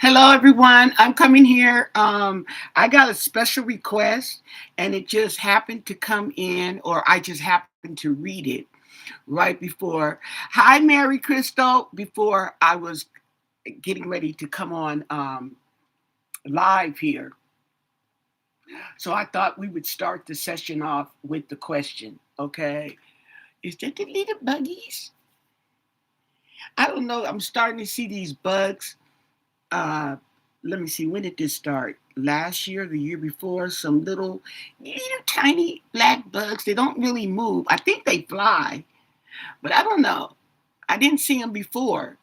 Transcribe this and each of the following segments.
Hello, everyone. I'm coming here. I got a special request, and it just happened to come in, or I just happened to read it right before. Hi, Mary Crystal. Before I was getting ready to come on live here, so I thought we would start the session off with the question. Okay, is that the little buggies? I don't know. I'm starting to see these bugs. uh, Let me see, when did this start? Last year, the year before, some little tiny black bugs. They don't really move. I think they fly, but I don't know. I didn't see them before.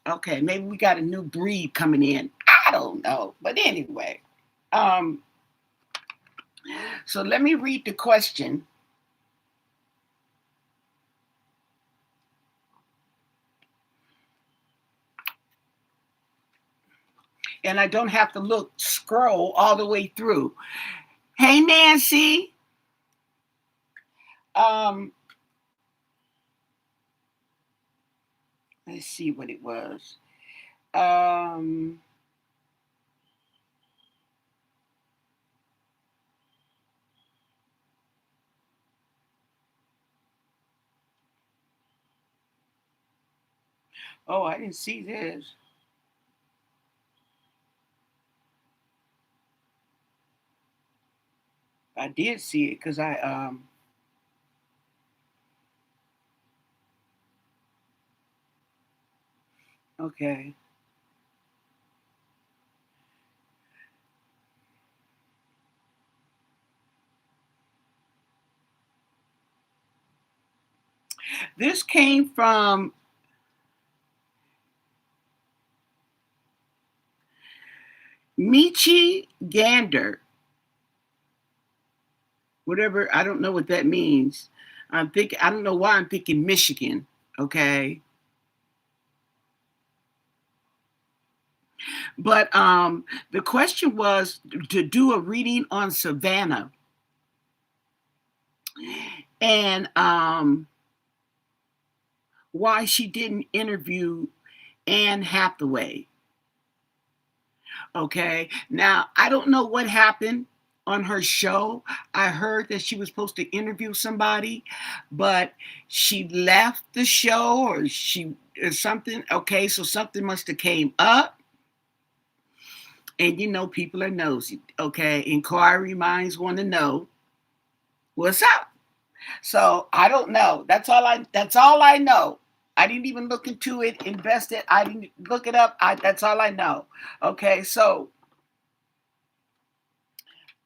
Okay, maybe we got a new breed coming in. I don't know. But anyway, um, so let me read the question. And I don't have to scroll all the way through. Hey, Nancy. Um, let's see what it was. Um, oh, I didn't see this. I did see it because okay. This came from Michi Gander, whatever. I don't know what that means. I don't know why I'm thinking Michigan. Okay. But the question was to do a reading on Savannah. And why she didn't interview Anne Hathaway. Okay. Now, I don't know what happened on her show. I heard that she was supposed to interview somebody, but she left the show or something. Okay, so something must have came up. And people are nosy. Okay. Inquiry minds want to know what's up. So I don't know. That's all I know. I didn't even look into it, invest it. I didn't look it up. That's all I know. Okay, so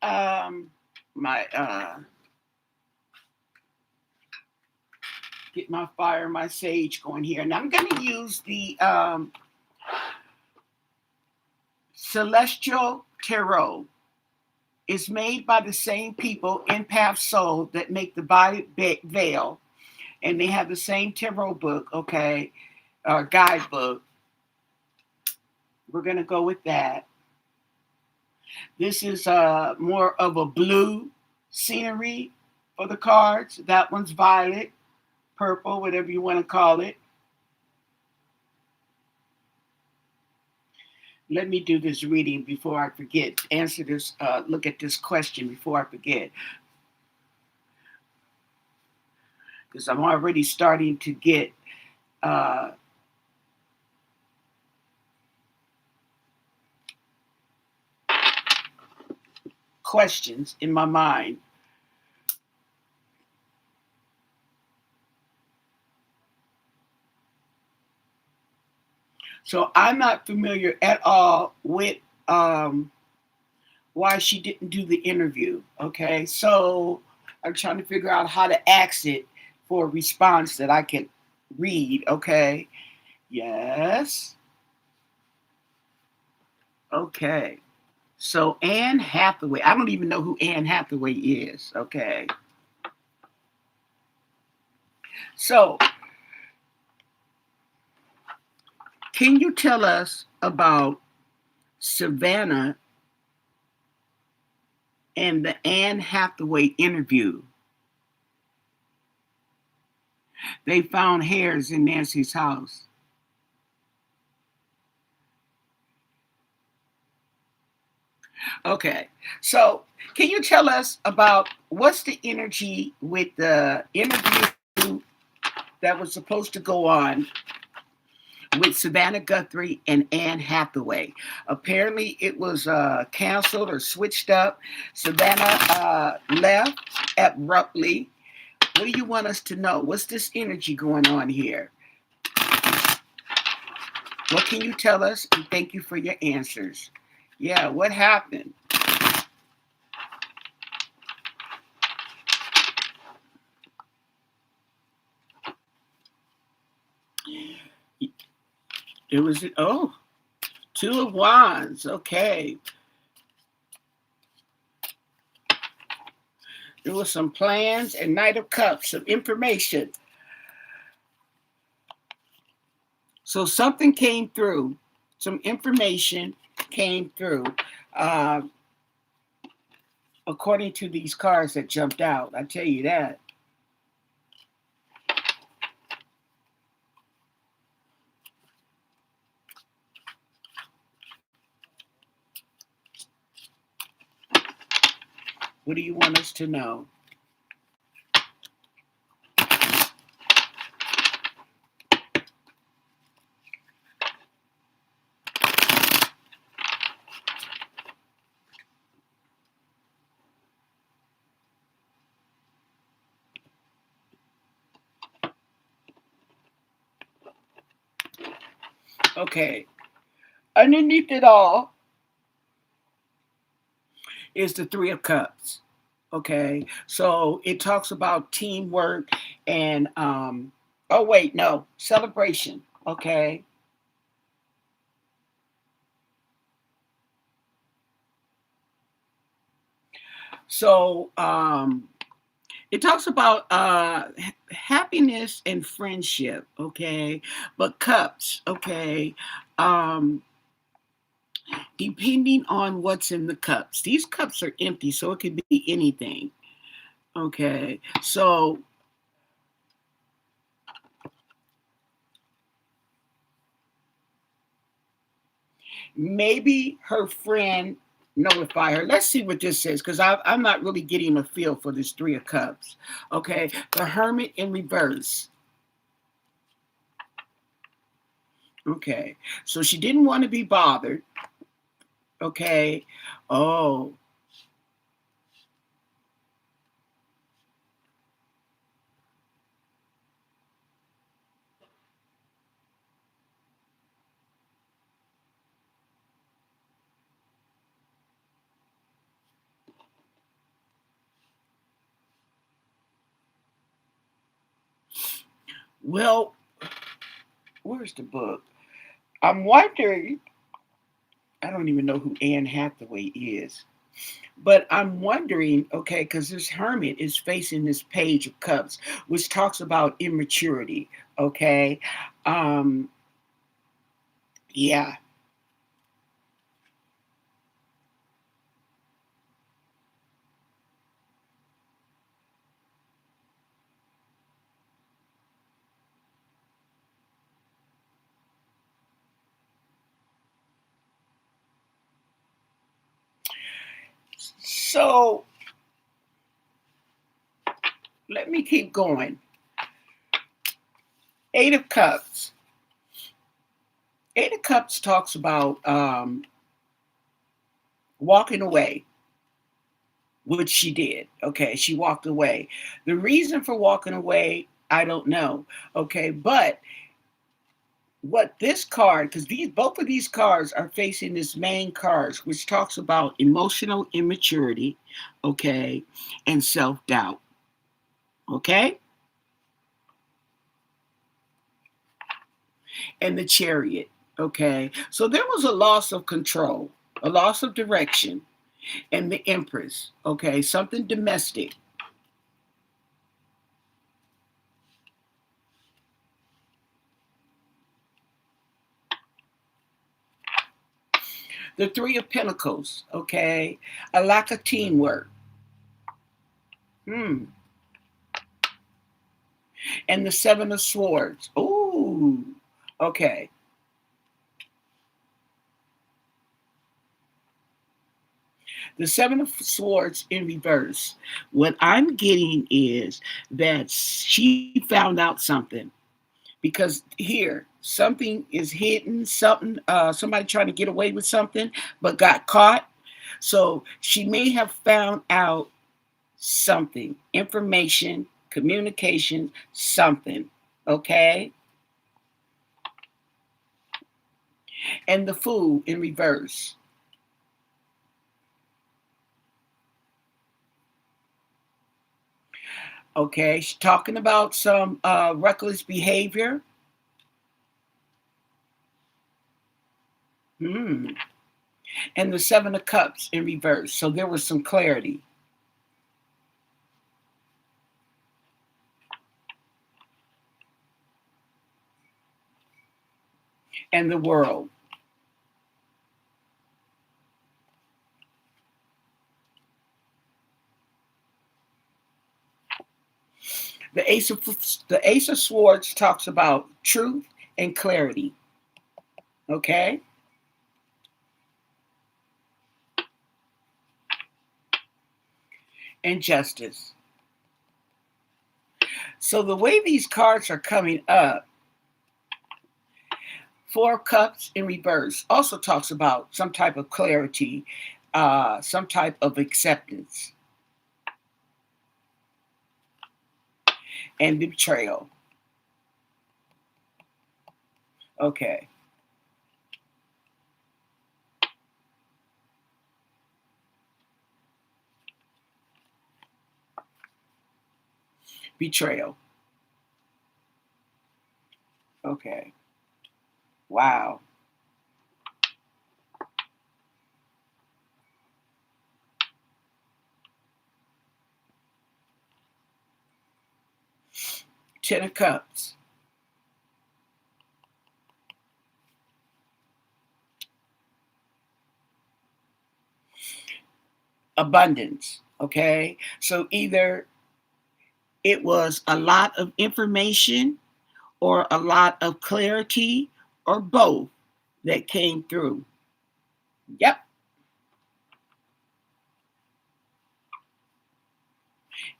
um my get my fire, my sage going here. And I'm gonna use the Celestial Tarot. It's made by the same people, Empath Soul, that make the Violet Veil. And they have the same tarot book, okay, or guidebook. We're gonna go with that. This is more of a blue scenery for the cards. That one's violet, purple, whatever you want to call it. Let me do this reading before I forget. Answer this, look at this question before I forget. Because I'm already starting to get uh, questions in my mind. So I'm not familiar at all with why she didn't do the interview. Okay, so I'm trying to figure out how to ask it for a response that I can read. Okay, yes. Okay, so Anne Hathaway. I don't even know who Anne Hathaway is. Okay, so can you tell us about Savannah and the Anne Hathaway interview? They found hairs in Nancy's house. Okay. So, can you tell us about what's the energy with the interview that was supposed to go on with Savannah Guthrie and Anne Hathaway? Apparently, it was canceled or switched up. Savannah left abruptly. What do you want us to know? What's this energy going on here? What can you tell us? And thank you for your answers. Yeah, what happened? It was, oh, Two of Wands. Okay. There was some plans and Knight of Cups, some information. So something came through, some information came through, uh, according to these cards that jumped out. I tell you that. What do you want us to know? Okay. Underneath it all is the Three of Cups. Okay. So it talks about teamwork and, oh, wait, no, celebration. Okay. So, it talks about happiness and friendship, okay? But cups, okay? Um, depending on what's in the cups. These cups are empty, so it could be anything, okay? So maybe her friend notify her. Let's see what this says because I'm not really getting a feel for this Three of Cups, okay? The Hermit in reverse. Okay, so she didn't want to be bothered. Okay. Oh, well, where's the book? I'm wondering, I don't even know who Anne Hathaway is, but I'm wondering, okay, because this hermit is facing this page of cups, which talks about immaturity, okay? Um, yeah. So let me keep going. Eight of Cups. Eight of Cups talks about walking away, which she did. Okay, she walked away. The reason for walking away, I don't know. Okay, but what this card, because these both of these cards are facing this main cards, which talks about emotional immaturity, okay, and self-doubt. Okay, and the chariot. Okay, so there was a loss of control, a loss of direction, and the empress. Okay, something domestic. The Three of Pentacles. Okay, a lack of teamwork. Hmm. And the Seven of Swords. Ooh. Okay. The Seven of Swords in reverse. What I'm getting is that she found out something because here something is hidden, something somebody trying to get away with something but got caught. So she may have found out something, information, communication, something. Okay? And the Fool in reverse. Okay, she's talking about some reckless behavior. Hmm. And the Seven of Cups in reverse. So there was some clarity. And the World. The Ace of Swords talks about truth and clarity. Okay? And justice. So the way these cards are coming up, Four of Cups in reverse also talks about some type of clarity, some type of acceptance and betrayal. Okay. Betrayal. Okay. Wow. Ten of Cups. Abundance. Okay. So either it was a lot of information or a lot of clarity or both that came through. Yep.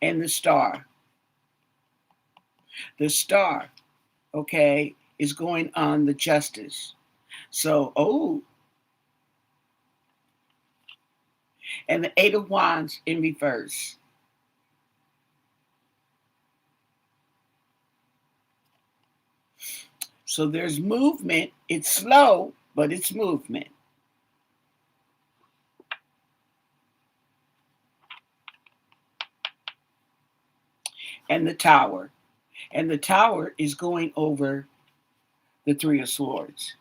And the Star. The Star, okay, is going on the justice. So, oh, and the Eight of Wands in reverse. So there's movement. It's slow, but it's movement. And the Tower. And the Tower is going over the Three of Swords.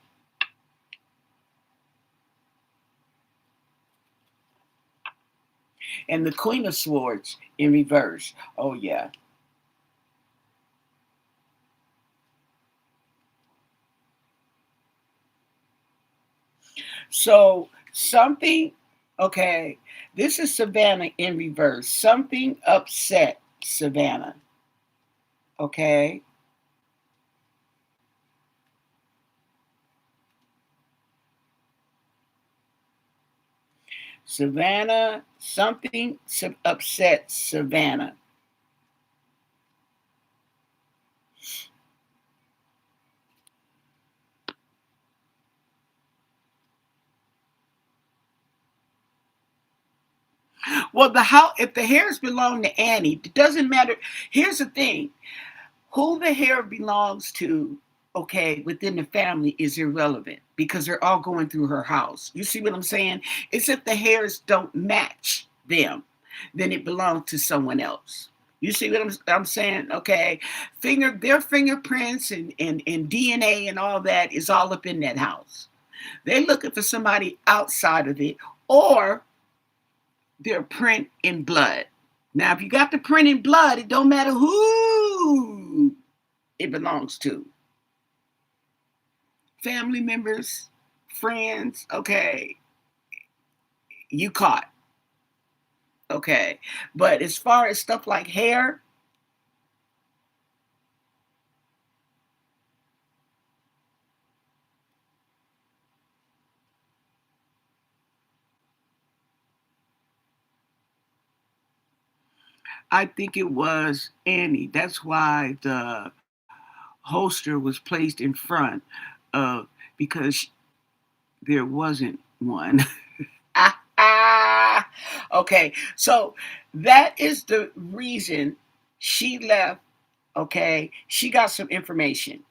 And the Queen of Swords in reverse. Oh, yeah. So something, okay, this is Savannah in reverse. Something upset Savannah. Okay. Savannah, something upset Savannah. Well, the how if the hairs belong to Annie, it doesn't matter. Here's the thing: who the hair belongs to, okay, within the family is irrelevant because they're all going through her house. You see what I'm saying? It's if the hairs don't match them, then it belongs to someone else. You see what I'm saying? Okay. Their fingerprints and DNA and all that is all up in that house. They're looking for somebody outside of it or their print in blood. Now, if you got the print in blood, it don't matter who it belongs to. Family members, friends, okay, you caught, okay. But as far as stuff like hair, I think it was Annie. That's why the holster was placed in front of, because there wasn't one. Okay, so that is the reason she left. Okay, she got some information.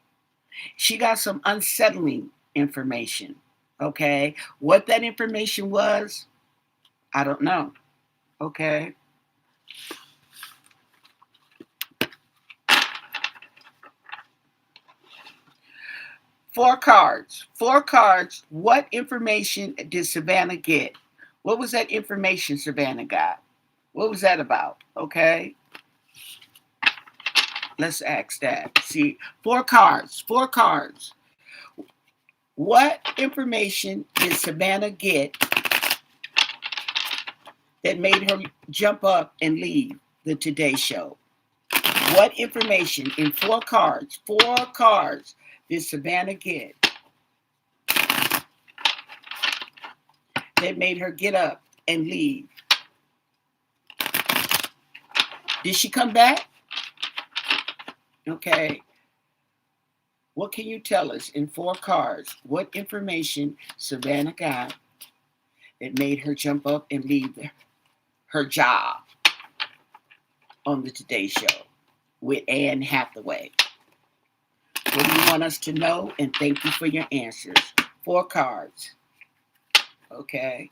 She got some unsettling information. Okay, what that information was, I don't know. Okay, four cards. Four cards. What information did Savannah get? What was that information Savannah got? What was that about? Okay, let's ask that. See, four cards. Four cards. What information did Savannah get that made her jump up and leave the Today Show? What information in four cards did Savannah get that made her get up and leave? Did she come back? Okay. What can you tell us in four cards? What information Savannah got that made her jump up and leave her job on the Today Show with Anne Hathaway? What do you want us to know? And thank you for your answers. Four cards. Okay.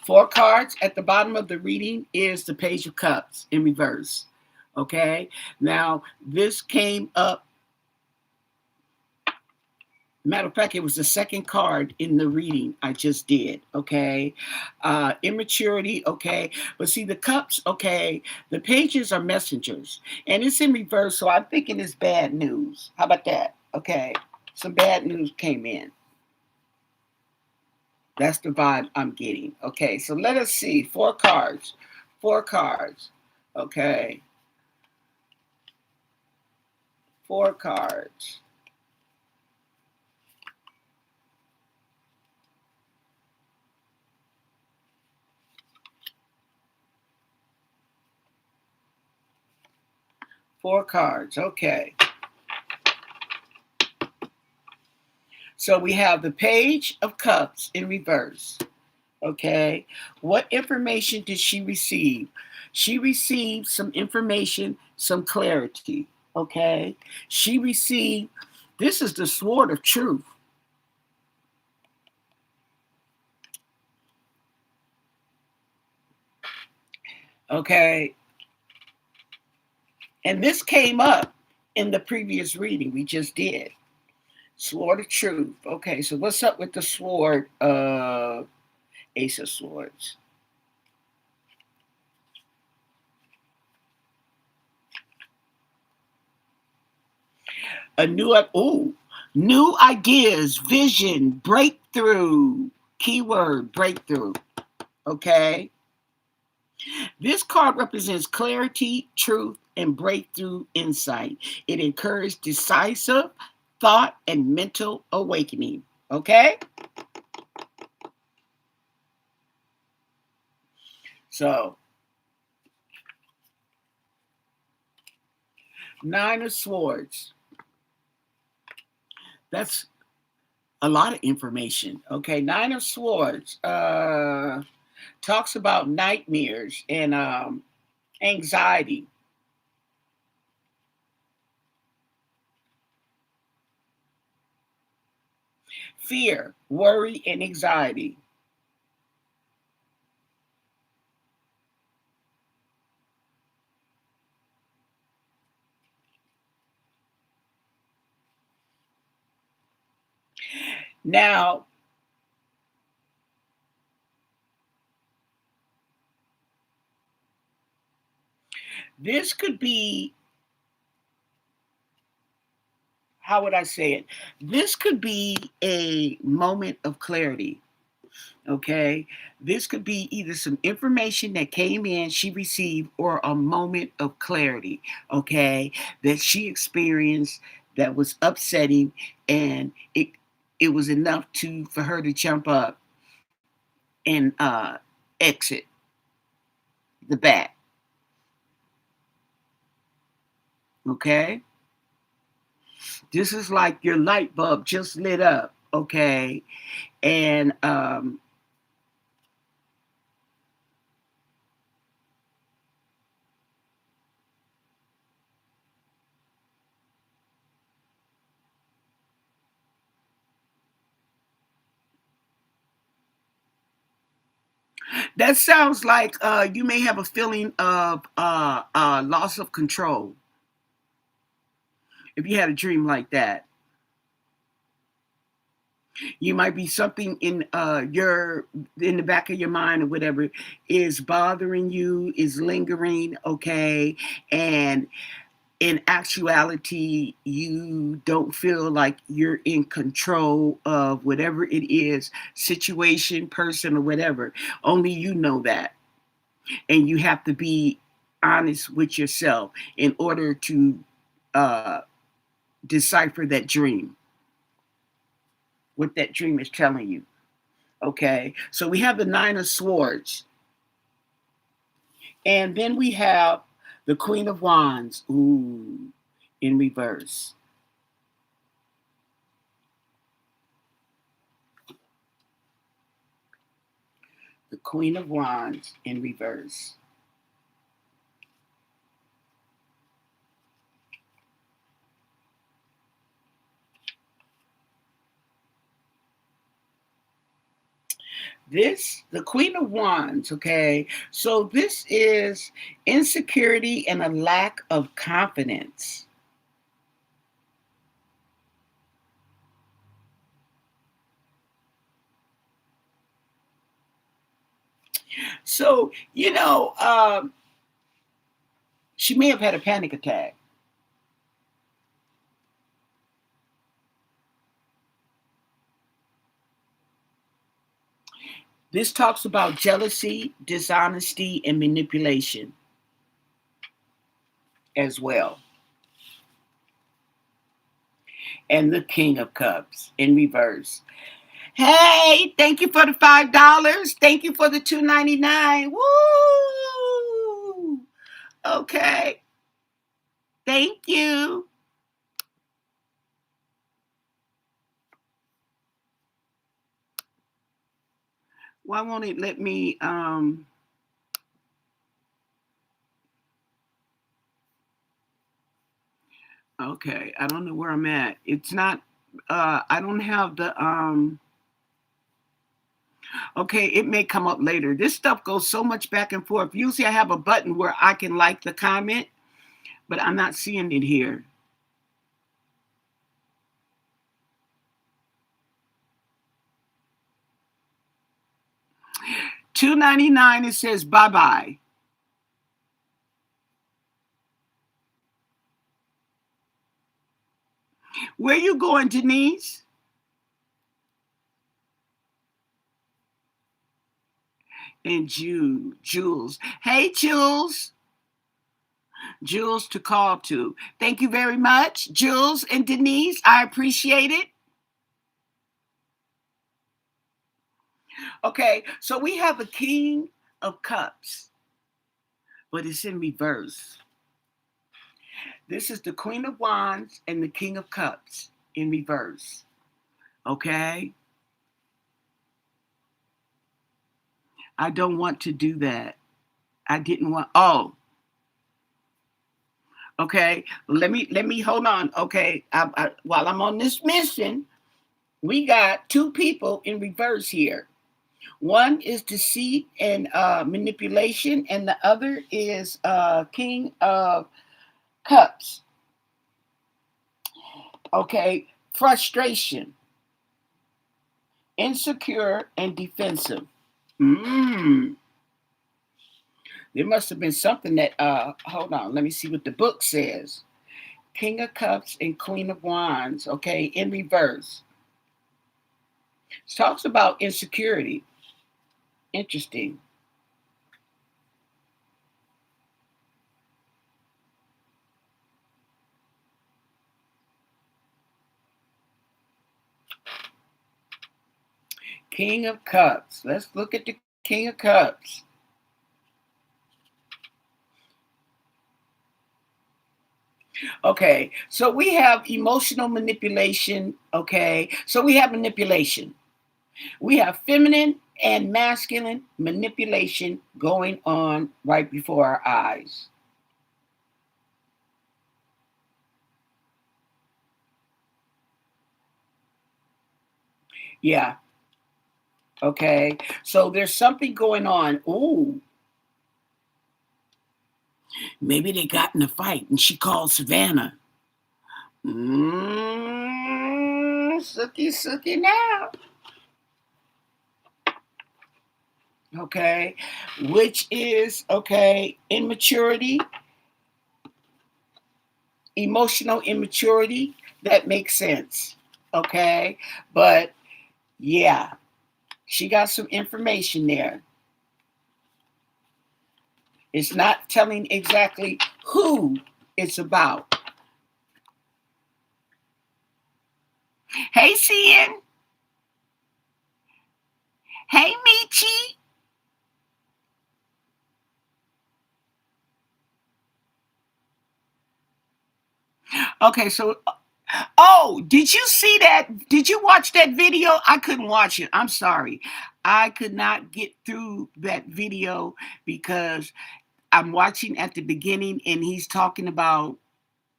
Four cards at the bottom of the reading is the Page of Cups in reverse. Okay. Now, this came up. Matter of fact, it was the second card in the reading I just did. Okay. Immaturity. Okay. But see, the cups. Okay. The pages are messengers. And it's in reverse. So I'm thinking it's bad news. How about that? Okay. Some bad news came in. That's the vibe I'm getting. Okay, so let us see. Four cards. Four cards. Okay. Four cards. Four cards. Okay. So we have the Page of Cups in reverse. Okay. What information did she receive? She received some information, some clarity. Okay. She received, this is the sword of truth. Okay. And this came up in the previous reading we just did. Sword of truth. Okay, so what's up with the sword? Ace of Swords. New ideas, vision, breakthrough. Keyword breakthrough. Okay. This card represents clarity, truth, and breakthrough insight. It encourages decisive thought and mental awakening. Okay. So, Nine of Swords. That's a lot of information. Okay, Nine of Swords talks about nightmares and anxiety. Fear, worry, and anxiety. Now, this could be, how would I say it? This could be a moment of clarity. Okay. This could be either some information that came in, she received, or a moment of clarity. Okay. That she experienced that was upsetting, and it was enough to for her to jump up and exit the bat. Okay, this is like your light bulb just lit up. Okay, and that sounds like you may have a feeling of loss of control if you had a dream like that. You might be something in the back of your mind or whatever is bothering you, is lingering, okay, and in actuality you don't feel like you're in control of whatever it is, situation, person, or whatever. Only you know that, and you have to be honest with yourself in order to uh, decipher that dream, what that dream is telling you. Okay, so we have the Nine of Swords, and then we have the Queen of Wands, ooh, in reverse. The Queen of Wands in reverse. This, the Queen of Wands, okay? So this is insecurity and a lack of confidence. So, she may have had a panic attack. This talks about jealousy, dishonesty, and manipulation as well. And the King of Cups in reverse. Hey, thank you for the $5. Thank you for the $2.99. Woo! Okay. Thank you. Why won't it let me okay, I don't know where I'm at. It's not I don't have the okay, it may come up later. This stuff goes so much back and forth. Usually I have a button where I can like the comment, but I'm not seeing it here. $2.99, it says bye-bye. Where you going, Denise? And Jules. Hey, Jules. Jules to call to. Thank you very much, Jules and Denise. I appreciate it. Okay, so we have the King of Cups, but it's in reverse. This is the Queen of Wands and the King of Cups in reverse. Okay? I don't want to do that. I didn't want, oh, okay. Let me hold on. Okay. While I'm on this mission, we got two people in reverse here. One is deceit and manipulation, and the other is King of Cups. Okay, frustration, insecure, and defensive. Mm. There must have been something that. Hold on, let me see what the book says. King of Cups and Queen of Wands. Okay, in reverse. It talks about insecurity. Interesting. King of Cups. Let's look at the King of Cups. Okay, so we have emotional manipulation. Okay, so we have manipulation. We have feminine and masculine manipulation going on right before our eyes. Yeah, okay. So there's something going on. Ooh, maybe they got in a fight and she called Savannah. Sookie, sookie now. Okay, which is okay, immaturity, emotional immaturity. That makes sense. Okay, but yeah, she got some information there. It's not telling exactly who it's about. Hey, Cian. Hey, Michi. Okay, so oh, did you see that? Did you watch that video? I couldn't watch it. I'm sorry. I could not get through that video because I'm watching at the beginning and he's talking about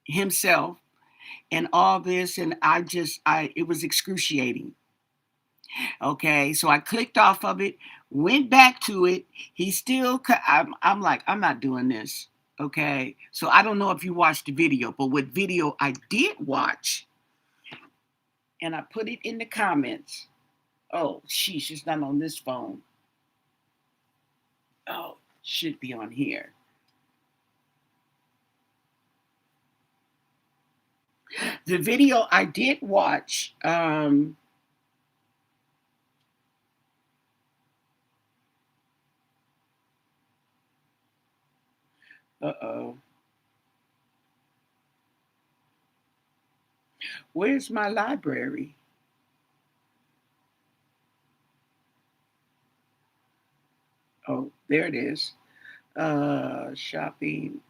himself and all this, and I it was excruciating. Okay, so I clicked off of it, went back to it. He still I'm like, I'm not doing this. Okay, so I don't know if you watched the video, but what video I did watch, and I put it in the comments. Oh, sheesh, it's not on this phone. Oh, should be on here. The video I did watch, uh-oh. Where's my library? Oh, there it is. Shopping.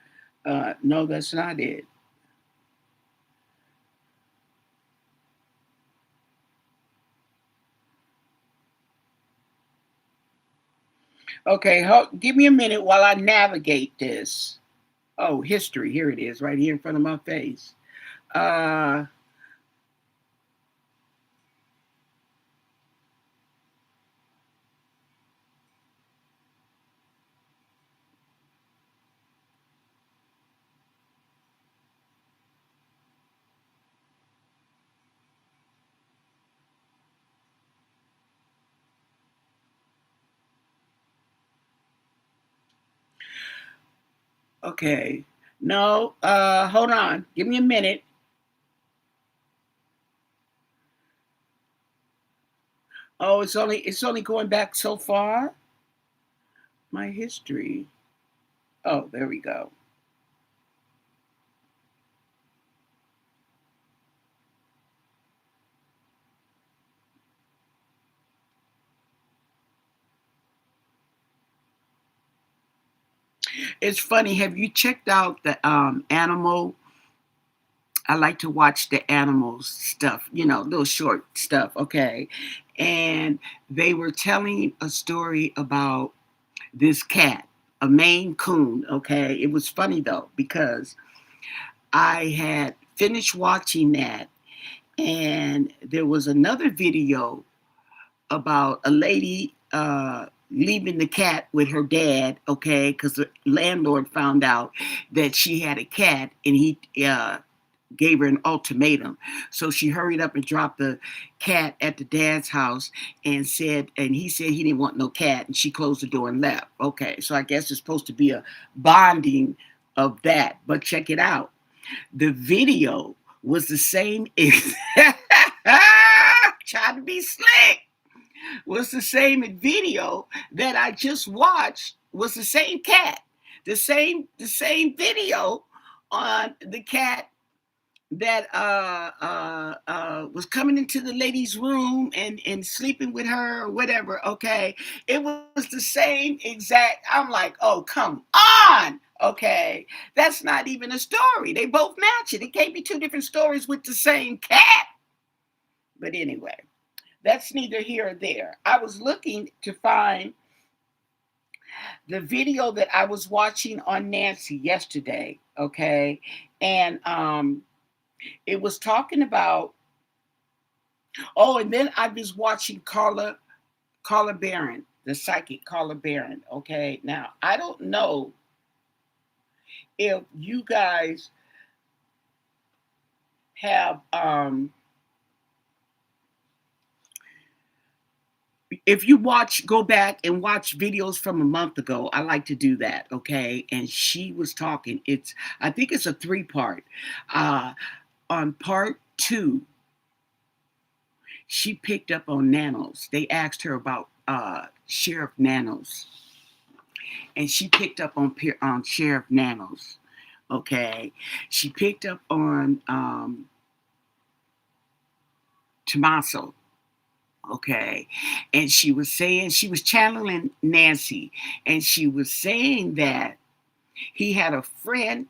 No, that's not it. Okay, give me a minute while I navigate this. Oh, history. Here it is, right here in front of my face. Uh, okay. No, hold on. Give me a minute. Oh, it's only going back so far. My history. Oh, there we go. It's funny. Have you checked out the animal? I like to watch the animals stuff, little short stuff. Okay, and they were telling a story about this cat, a Maine Coon. Okay, it was funny though because I had finished watching that, and there was another video about a lady leaving the cat with her dad, okay, because the landlord found out that she had a cat and he gave her an ultimatum. So she hurried up and dropped the cat at the dad's house and he said he didn't want no cat, and she closed the door and left. Okay, so I guess it's supposed to be a bonding of that. But check it out. The video was the same. Trying to be slick. Was the same video that I just watched. Was the same cat. The same video on the cat that was coming into the lady's room and sleeping with her or whatever. Okay, it was the same exact. I'm like, oh come on. Okay, that's not even a story. They both match it. It can't be two different stories with the same cat. But anyway, that's neither here or there. I was looking to find the video that I was watching on Nancy yesterday. Okay, and it was talking about. Oh, and then I was watching Carla Barron, the psychic Carla Barron. Okay, now I don't know if you guys have if you go back and watch videos from a month ago. I like to do that. Okay, and she was talking. I think it's a three-part. Uh, on part two, she picked up on nanos. They asked her about Sheriff Nanos, and she picked up on Sheriff Nanos. Okay, she picked up on Tommaso. Okay, and she was channeling Nancy, and she was saying that he had a friend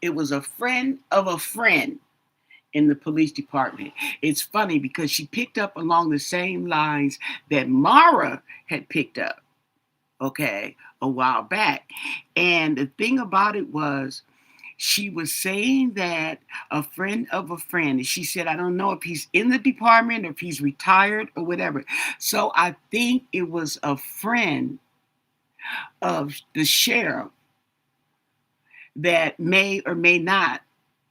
it was a friend of a friend in the police department. It's funny because she picked up along the same lines that Mara had picked up, okay, a while back. And the thing about it was, she was saying that a friend of a friend, and she said, I don't know if he's in the department or if he's retired or whatever. So I think it was a friend of the sheriff that may or may not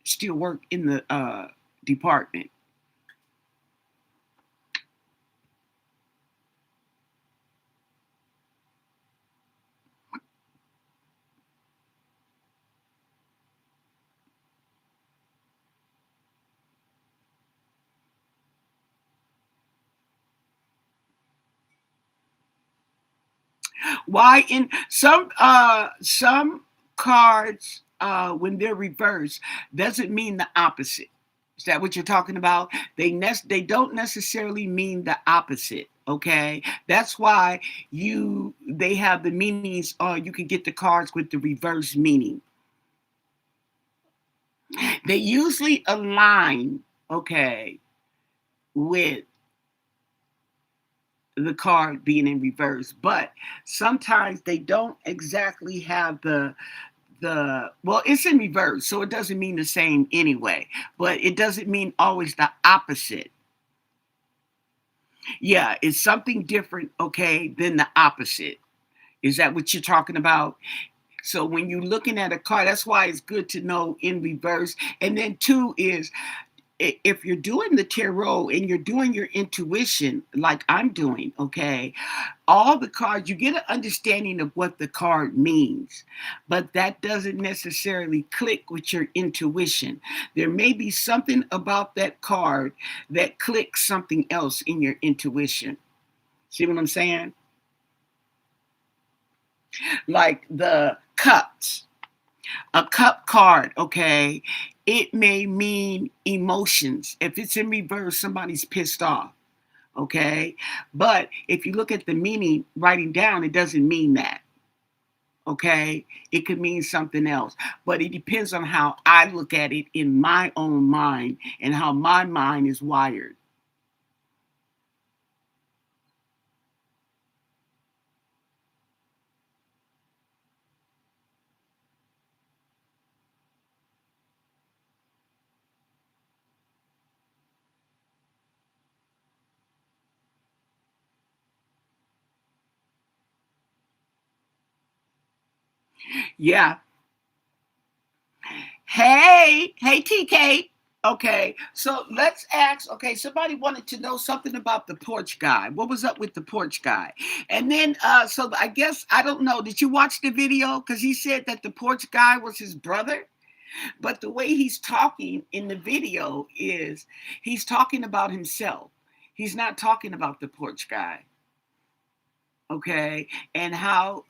still work in the department. Why in some cards when they're reversed doesn't mean the opposite. Is that what you're talking about? They don't necessarily mean the opposite. Okay, that's why they have the meanings. You can get the cards with the reverse meaning. They usually align. Okay, with the card being in reverse, but sometimes they don't exactly have well, it's in reverse, so it doesn't mean the same anyway, but it doesn't mean always the opposite. Yeah, it's something different, okay, than the opposite. Is that what you're talking about? So when you're looking at a card, that's why it's good to know in reverse. And then two is, if you're doing the tarot and you're doing your intuition like I'm doing, okay, all the cards, you get an understanding of what the card means, but that doesn't necessarily click with your intuition. There may be something about that card that clicks something else in your intuition. See what I'm saying? Like the cups, a cup card, okay, it may mean emotions. If it's in reverse, somebody's pissed off. Okay, but if you look at the meaning writing down, it doesn't mean that. Okay, it could mean something else, but it depends on how I look at it in my own mind and how my mind is wired. Yeah. Hey TK. Okay, so let's ask. Okay, somebody wanted to know something about the porch guy. What was up with the porch guy? And then, so I guess I don't know. Did you watch the video? Because he said that the porch guy was his brother. But the way he's talking in the video is he's talking about himself. He's not talking about the porch guy. Okay, and how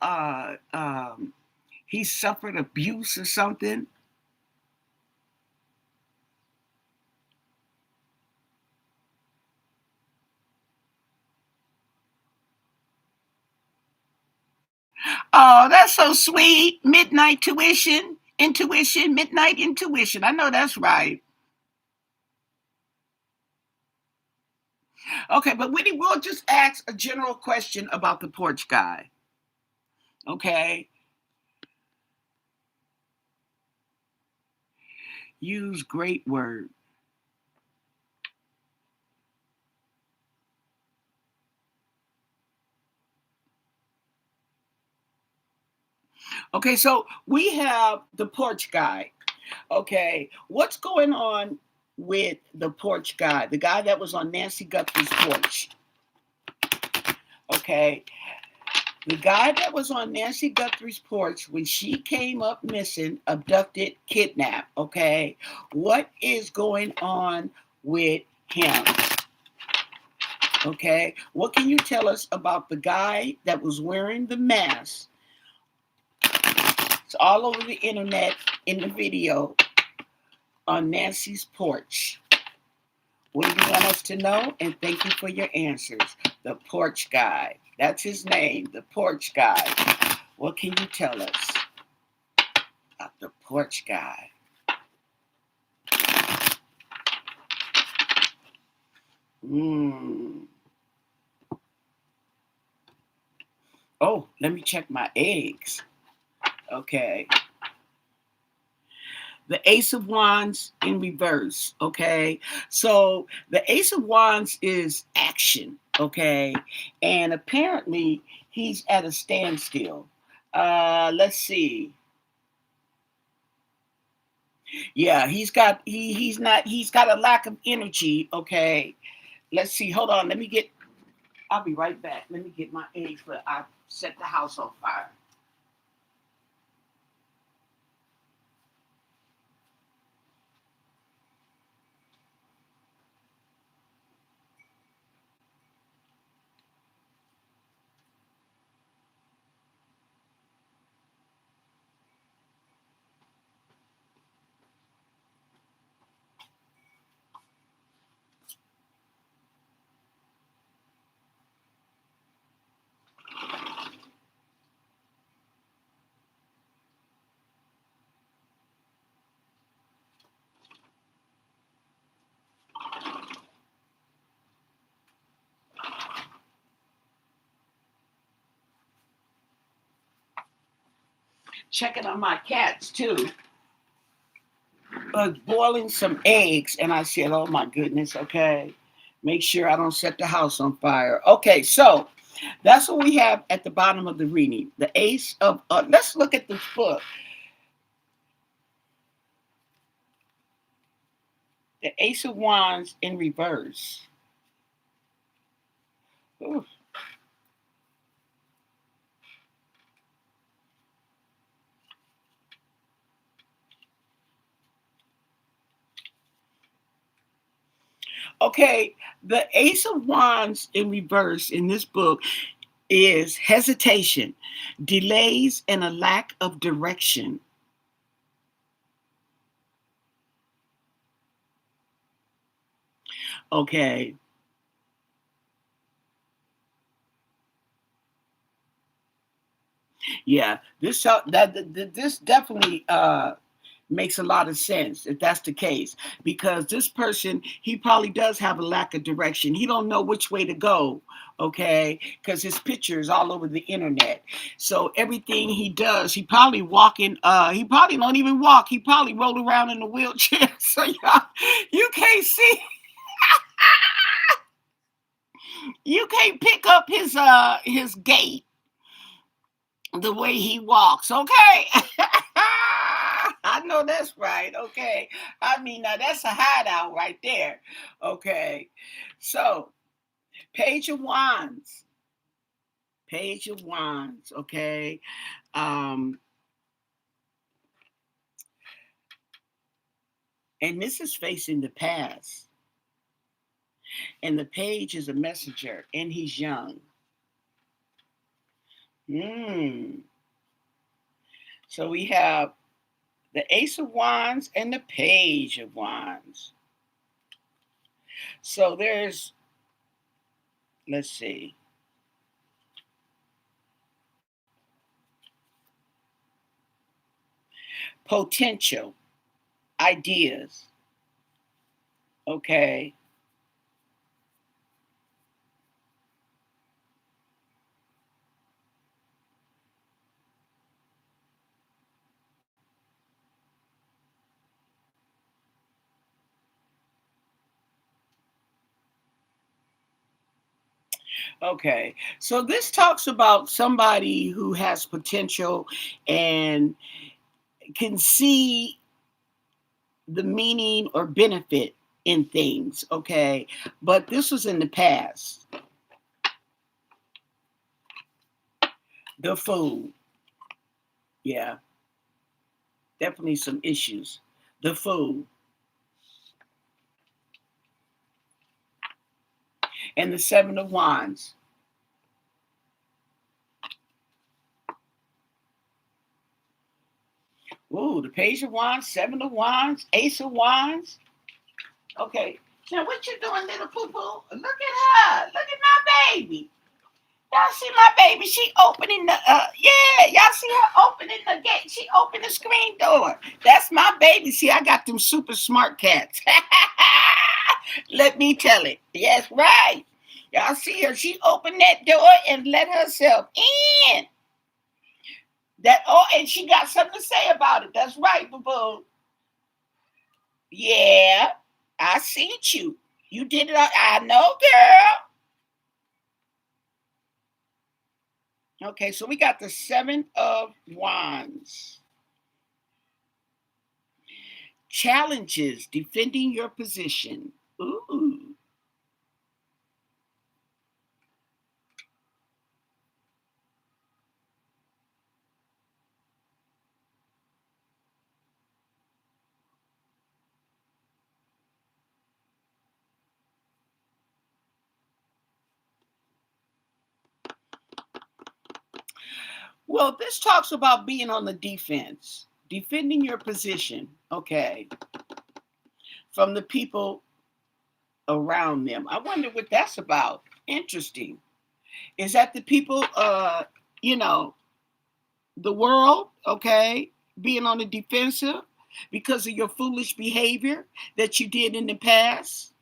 he suffered abuse or something. so sweet. Midnight tuition, intuition, midnight intuition. I know that's right. Okay, but Whitney, we'll just ask a general question about the porch guy. Okay. Use great word. Okay, so we have the porch guy. Okay, what's going on with the porch guy, the guy that was on Nancy Guthrie's porch? Okay, the guy that was on Nancy Guthrie's porch when she came up missing, abducted, kidnapped. Okay, what is going on with him? Okay, what can you tell us about the guy that was wearing the mask? It's all over the internet in the video on Nancy's porch. What do you want us to know? And thank you for your answers. The porch guy. That's his name, the porch guy. What can you tell us about the porch guy? Oh, let me check my eggs. Okay. The Ace of Wands in reverse. Okay. So the Ace of Wands is action. Okay. And apparently he's at a standstill. Let's see. Yeah, he's got a lack of energy. Okay. Let's see. Hold on. I'll be right back. Let me get my eggs, but I set the house on fire. Checking on my cats too. Boiling some eggs, and I said, "Oh my goodness, okay, make sure I don't set the house on fire." Okay, so that's what we have at the bottom of the reading. The Ace of. Let's look at this book. The Ace of Wands in reverse. Ooh. Okay, the Ace of Wands in reverse in this book is hesitation, delays, and a lack of direction. Okay. Yeah, this definitely makes a lot of sense if that's the case, because this person, he probably does have a lack of direction. He don't know which way to go. Okay, because his picture is all over the internet. So everything he does, he probably walking. He probably don't even walk. He probably roll around in a wheelchair. So you can't see. You can't pick up his gait the way he walks. Okay. I know that's right. Okay. I mean, now that's a hideout right there. Okay. So, Page of Wands. Page of Wands. Okay. Um, and this is facing the past. And the page is a messenger, and he's young. So we have the Ace of Wands and the Page of Wands. So let's see. potential, ideas. Okay. Okay. So this talks about somebody who has potential and can see the meaning or benefit in things. Okay. But this was in the past. The food. Yeah. Definitely some issues. The food and the Seven of Wands. Ooh, the Page of Wands, Seven of Wands, Ace of Wands. Okay. Now, what you doing, little poo poo? Look at her. Look at my baby. Y'all see my baby? She opening the yeah. Y'all see her opening the gate? She opened the screen door. That's my baby. See, I got them super smart cats. Let me tell it. Yes, right. Y'all see her? She opened that door and let herself in. That and she got something to say about it. That's right, boo boo. Yeah, I seen you. You did it. I know, girl. Okay, so we got the Seven of Wands. Challenges defending your position. Ooh. Well, this talks about being on the defense, defending your position, okay, from the people around them. I wonder what that's about. Interesting. Is that the people, you know, the world, okay, being on the defensive because of your foolish behavior that you did in the past?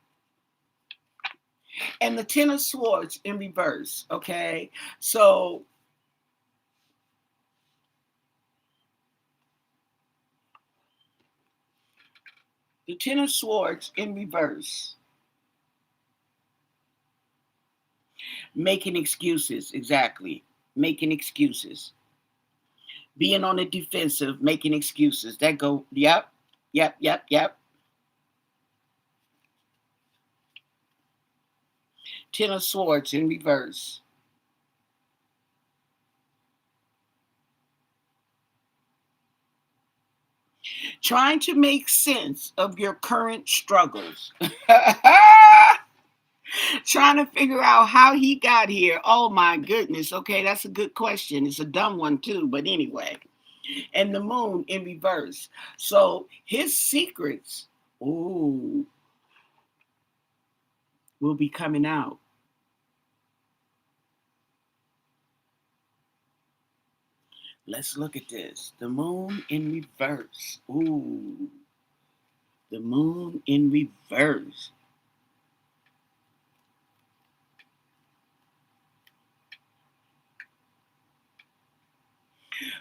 And the Ten of Swords in reverse, okay? So the Ten of Swords in reverse, making excuses, exactly. Making excuses. Being on the defensive, making excuses. That go, yep, yep, yep, yep. Ten of Swords in reverse. Trying to make sense of your current struggles. Trying to figure out how he got here. Oh my goodness. Okay, that's a good question. It's a dumb one too, but anyway. And the moon in reverse. So his secrets, ooh, will be coming out. Let's look at this. The moon in reverse. Ooh, the moon in reverse.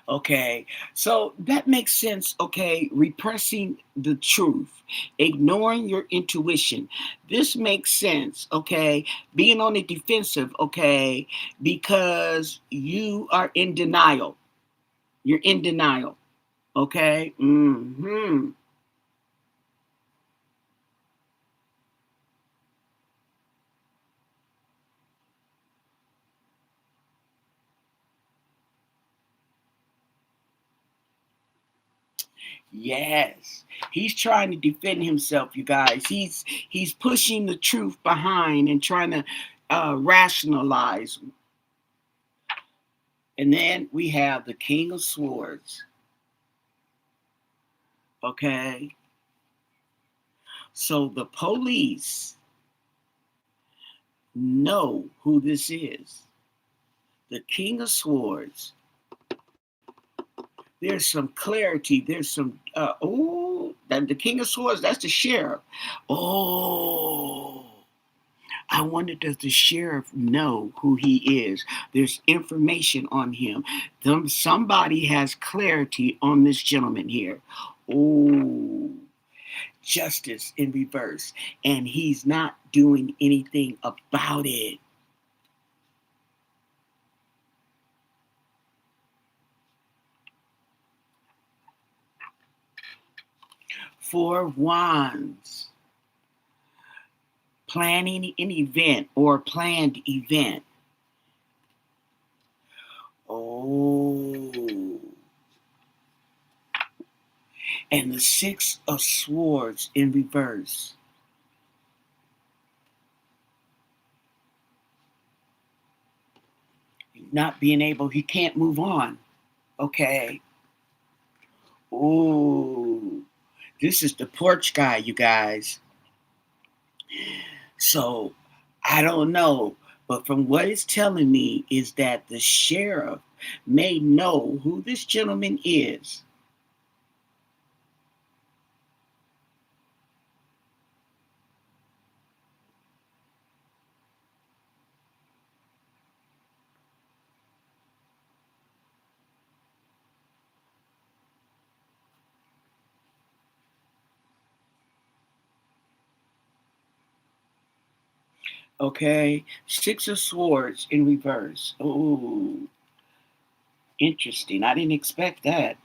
Okay, so that makes sense. Okay, repressing the truth, ignoring your intuition. This makes sense. Okay, being on the defensive. Okay, because you are in denial. You're in denial. Okay. Hmm. Yes, he's trying to defend himself, you guys. He's pushing the truth behind and trying to rationalize. And then we have the King of Swords. Okay, so the police know who this is. The King of Swords. There's some clarity. There's some, oh, the King of Swords, that's the sheriff. Oh, I wonder, does the sheriff know who he is? There's information on him. Somebody has clarity on this gentleman here. Oh, justice in reverse. And he's not doing anything about it. Four Wands. Planning an event or planned event. Oh. And the Six of Swords in reverse. Not being able, he can't move on. Okay. Oh. This is the porch guy, you guys. So I don't know. But from what it's telling me is that the sheriff may know who this gentleman is. Okay. Six of Swords in reverse. Oh, interesting. I didn't expect that.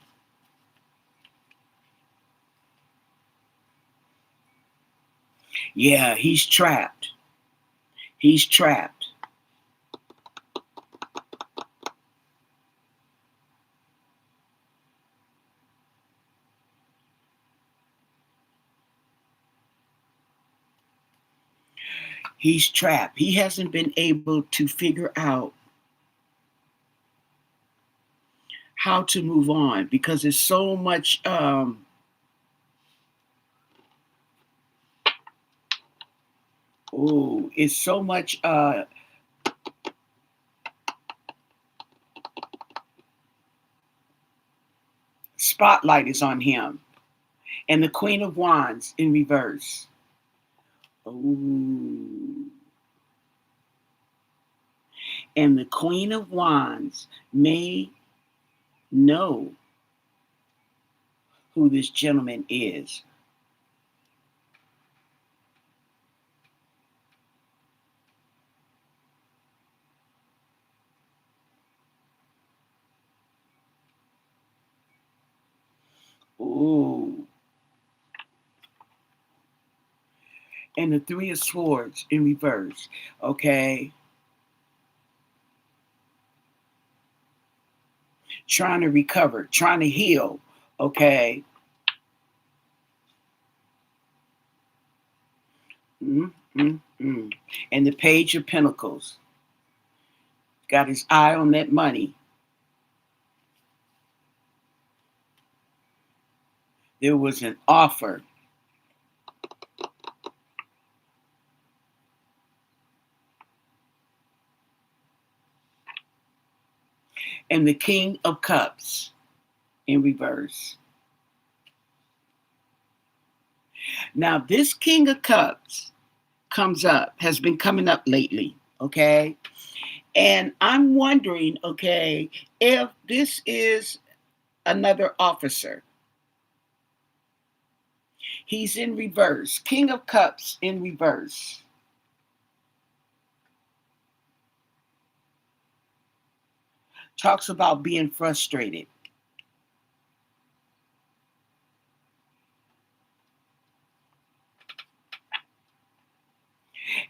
Yeah, he's trapped. He's trapped. He's trapped. He hasn't been able to figure out how to move on because there's so much it's so much spotlight is on him. And the Queen of Wands in reverse. Oh. And the Queen of Wands may know who this gentleman is. Ooh. And the Three of Swords in reverse. Okay. Trying to recover, trying to heal. Okay. Mm, mm, mm. And the Page of Pentacles. Got his eye on that money. There was an offer. And the King of Cups in reverse. Now, this King of Cups has been coming up lately, okay? And I'm wondering, okay, if this is another officer. He's in reverse. King of Cups in reverse. Talks about being frustrated.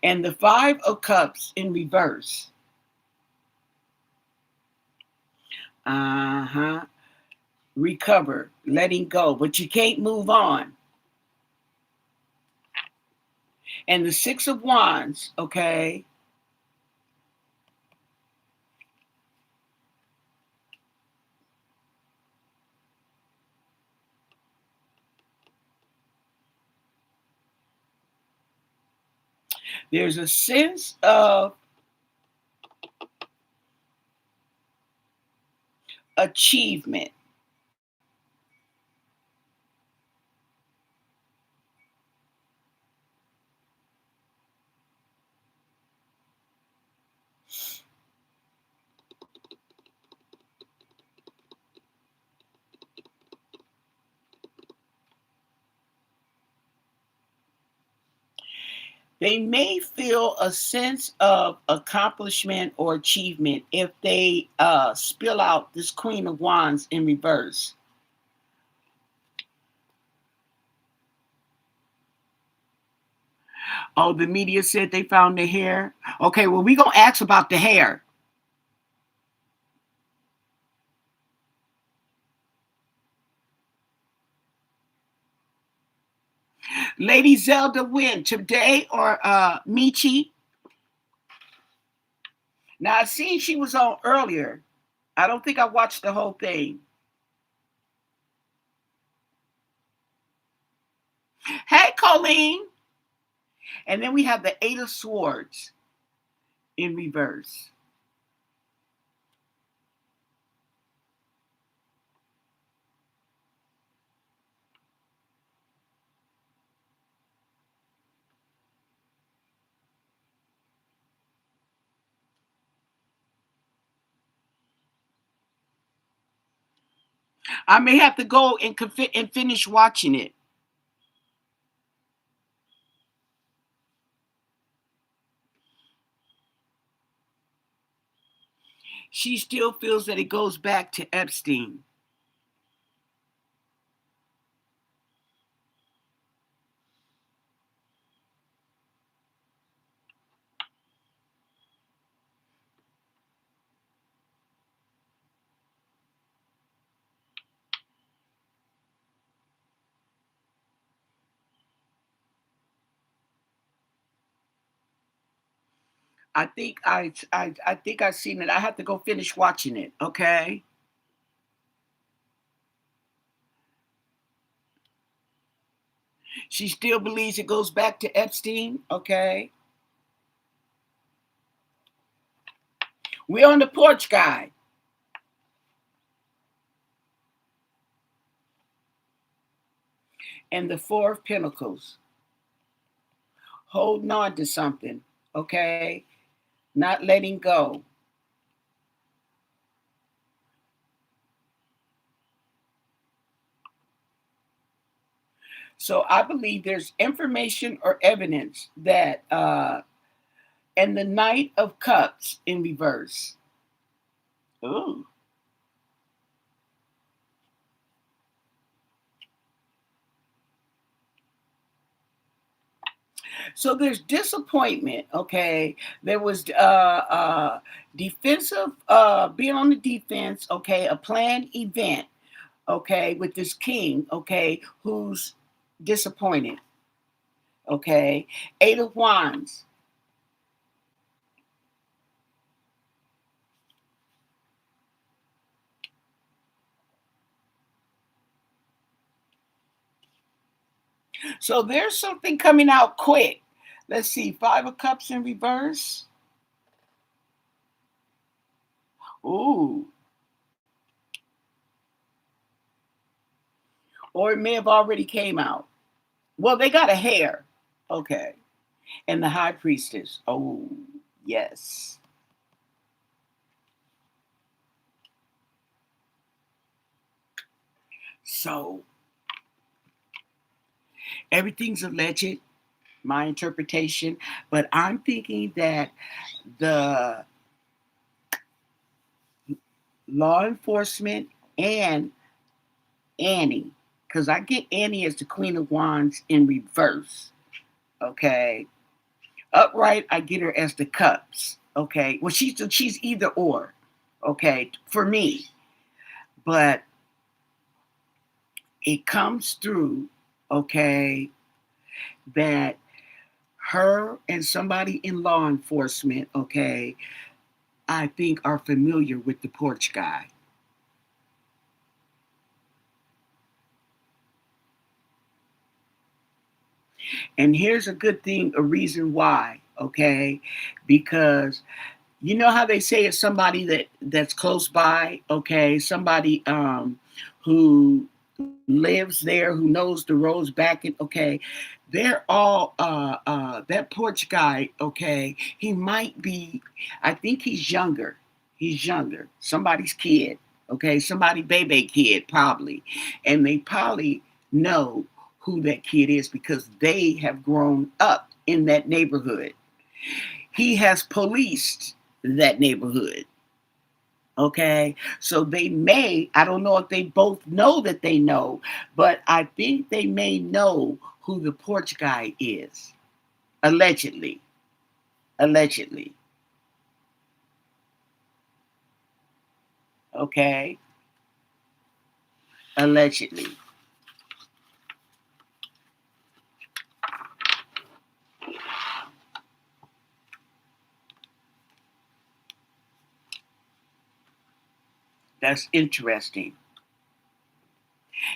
And the Five of Cups in reverse. Uh-huh. Recover, letting go, but you can't move on. And the Six of Wands, okay? There's a sense of achievement. They may feel a sense of accomplishment or achievement if they spill out this Queen of Wands in reverse. Oh, the media said they found the hair. Okay, well, we're going to ask about the hair. Lady Zelda win today or Michi? Now, I seen she was on earlier. I don't think I watched the whole thing. Hey, Colleen. And then we have the Eight of Swords in reverse. I may have to go and finish watching it. She still feels that it goes back to Epstein. I think I seen it. I have to go finish watching it. Okay. She still believes it goes back to Epstein. Okay. We're on the porch, guy. And the Four of Pentacles. Holding on to something. Okay. Not letting go. So I believe there's information or evidence that and the Knight of Cups in reverse. Ooh. So there's disappointment, okay? There was defensive, being on the defense, okay, a planned event, okay, with this king, okay, who's disappointed, okay? Eight of Wands. So there's something coming out quick. Let's see, Five of Cups in reverse. Ooh. Or it may have already came out. Well, they got a hair. Okay. And the High Priestess. Oh, yes. So everything's alleged, my interpretation, but I'm thinking that the law enforcement and Annie, because I get Annie as the Queen of Wands in reverse. Okay. Upright, I get her as the cups. Okay. Well, she's either or. Okay, for me. But it comes through, okay, that her and somebody in law enforcement, okay, I think are familiar with the porch guy. And here's a good thing, a reason why, okay? Because you know how they say it's somebody that's close by, okay? Somebody who lives there, who knows the roads back in, okay? They're all that porch guy, okay? He might be, I think he's younger. He's younger. Somebody's kid, okay? Somebody baby kid probably. And they probably know who that kid is because they have grown up in that neighborhood. He has policed that neighborhood. Okay. So they may, I don't know if they both know that they know, but I think they may know who the porch guy is. Allegedly. Allegedly. Okay. Allegedly. That's interesting.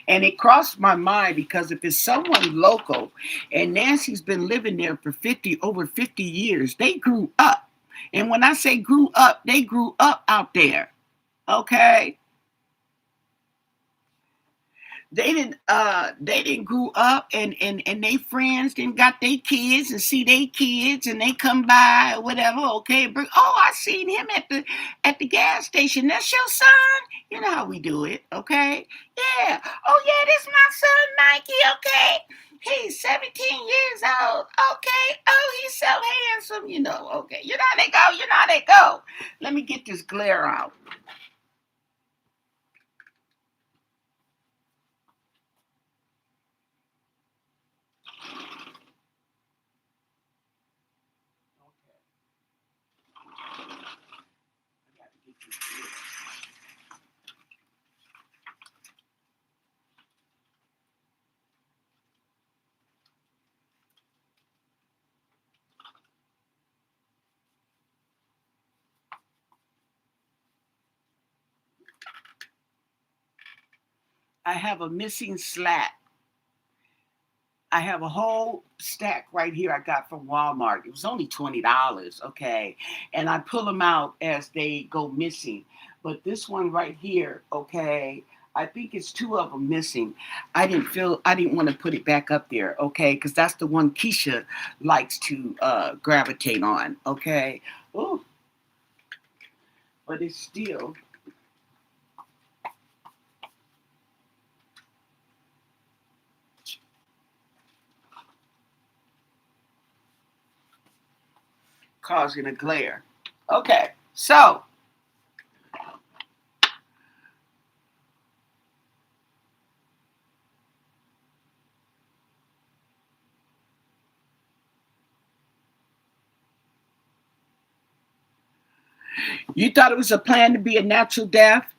And it crossed my mind because if it's someone local and Nancy's been living there for over 50 years, they grew up. And when I say grew up, they grew up out there. Okay. They didn't grew up and they friends didn't got their kids and see their kids and they come by or whatever. Okay, I seen him at the gas station. That's your son. You know how we do it. Okay. Yeah. Oh yeah, this my son Mikey. Okay. He's 17 years old. Okay. Oh, he's so handsome. Okay. You know how they go. You know how they go. Let me get this glare out. I have a missing slat. I have a whole stack right here I got from Walmart. It was only $20, okay? And I pull them out as they go missing. But this one right here, okay, I think it's two of them missing. I didn't want to put it back up there, okay? Because that's the one Keisha likes to gravitate on, okay? Oh, but it's still causing a glare. Okay, so you thought it was a plan to be a natural death?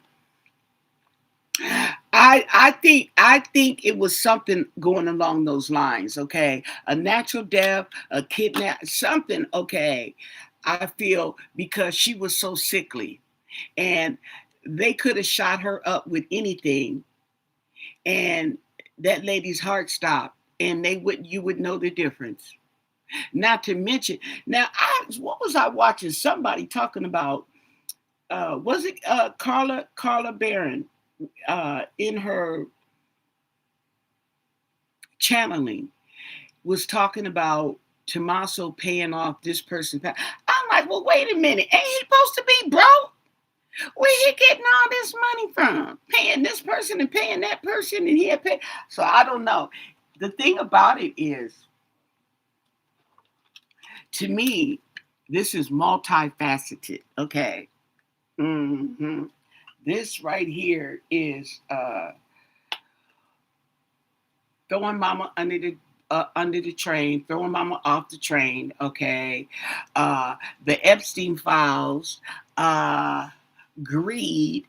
I think it was something going along those lines. Okay, a natural death, a kidnap, something. Okay, I feel because she was so sickly, and they could have shot her up with anything, and that lady's heart stopped, and you would know the difference. Not to mention, now what was I watching? Somebody talking about was it Carla Barron in her channeling was talking about Tommaso paying off this person. I'm like, well, wait a minute. Ain't he supposed to be broke? Where he getting all this money from? Paying this person and paying that person and he had paid. So I don't know. The thing about it is, to me, this is multifaceted. Okay. hmm This right here is throwing mama under the train, throwing mama off the train. Okay, the Epstein files, uh, greed,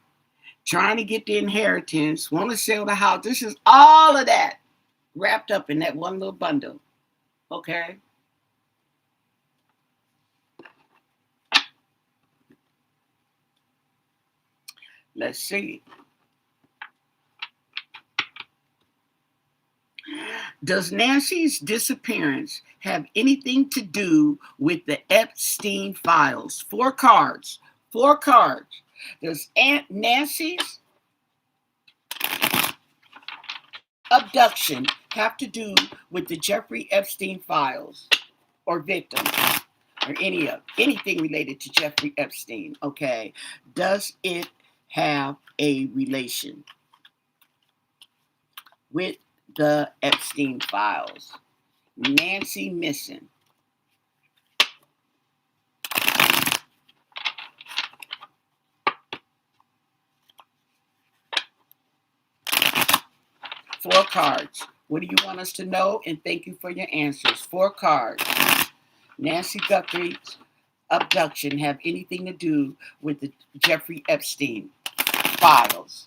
trying to get the inheritance, want to sell the house. This is all of that wrapped up in that one little bundle. Okay, let's see. Does Nancy's disappearance have anything to do with the Epstein files? Four cards. Four cards. Does Aunt Nancy's abduction have to do with the Jeffrey Epstein files or victims or anything related to Jeffrey Epstein? Okay. Does it have a relation with the Epstein files? Nancy missing. Four cards. What do you want us to know? And thank you for your answers. Four cards. Nancy Guthrie's abduction have anything to do with the Jeffrey Epstein files?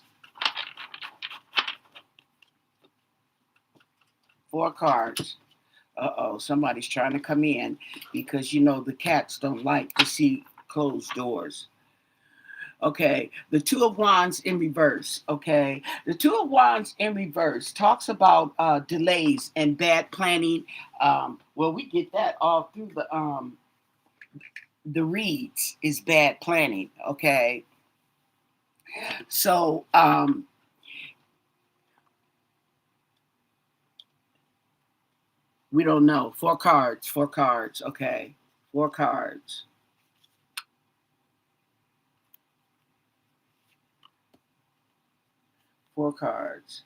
Four cards. Uh-oh, somebody's trying to come in because you know the cats don't like to see closed doors. Okay, the Two of Wands in reverse. Okay, the Two of Wands in reverse talks about delays and bad planning. Well, we get that all through the reads is bad planning. Okay, so we don't know. Four cards. Four cards. Okay, four cards. Four cards.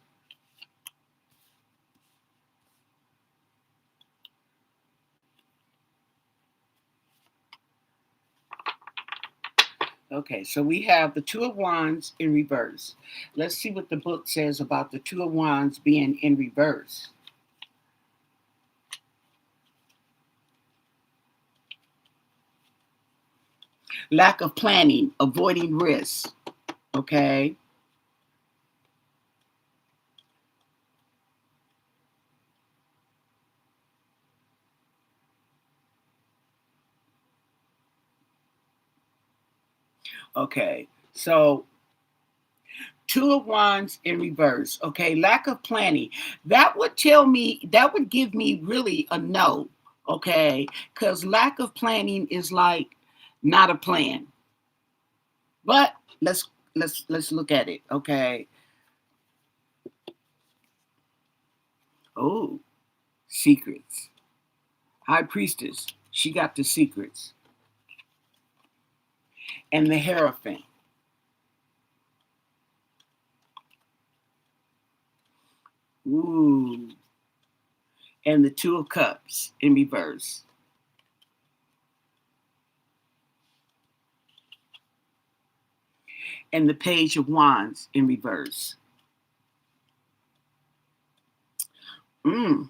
Okay, so we have the Two of Wands in reverse. Let's see what the book says about the Two of Wands being in reverse. Lack of planning, avoiding risks. Okay. Okay. So Two of Wands in reverse. Okay. Lack of planning. That would tell me, that would give me really a no. Okay. Because lack of planning is like not a plan. But let's look at it. Okay. Oh, secrets. High priestess. She got the secrets. And the Hierophant. Ooh. And the Two of Cups in reverse. And the Page of Wands in reverse. Mm.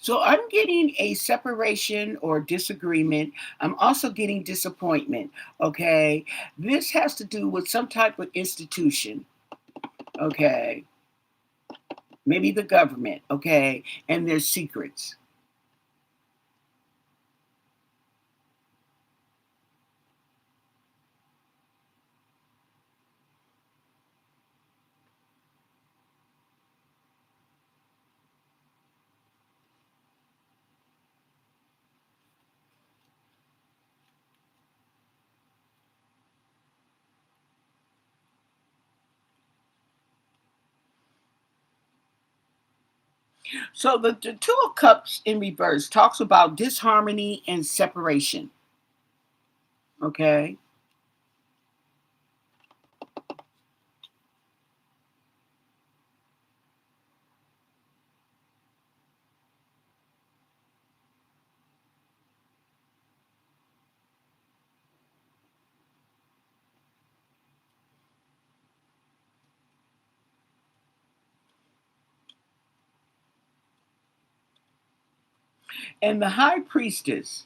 So I'm getting a separation or disagreement. I'm also getting disappointment. Okay. This has to do with some type of institution. Okay. Maybe the government. Okay. And their secrets. So the Two of Cups in reverse talks about disharmony and separation. Okay. And the High Priestess.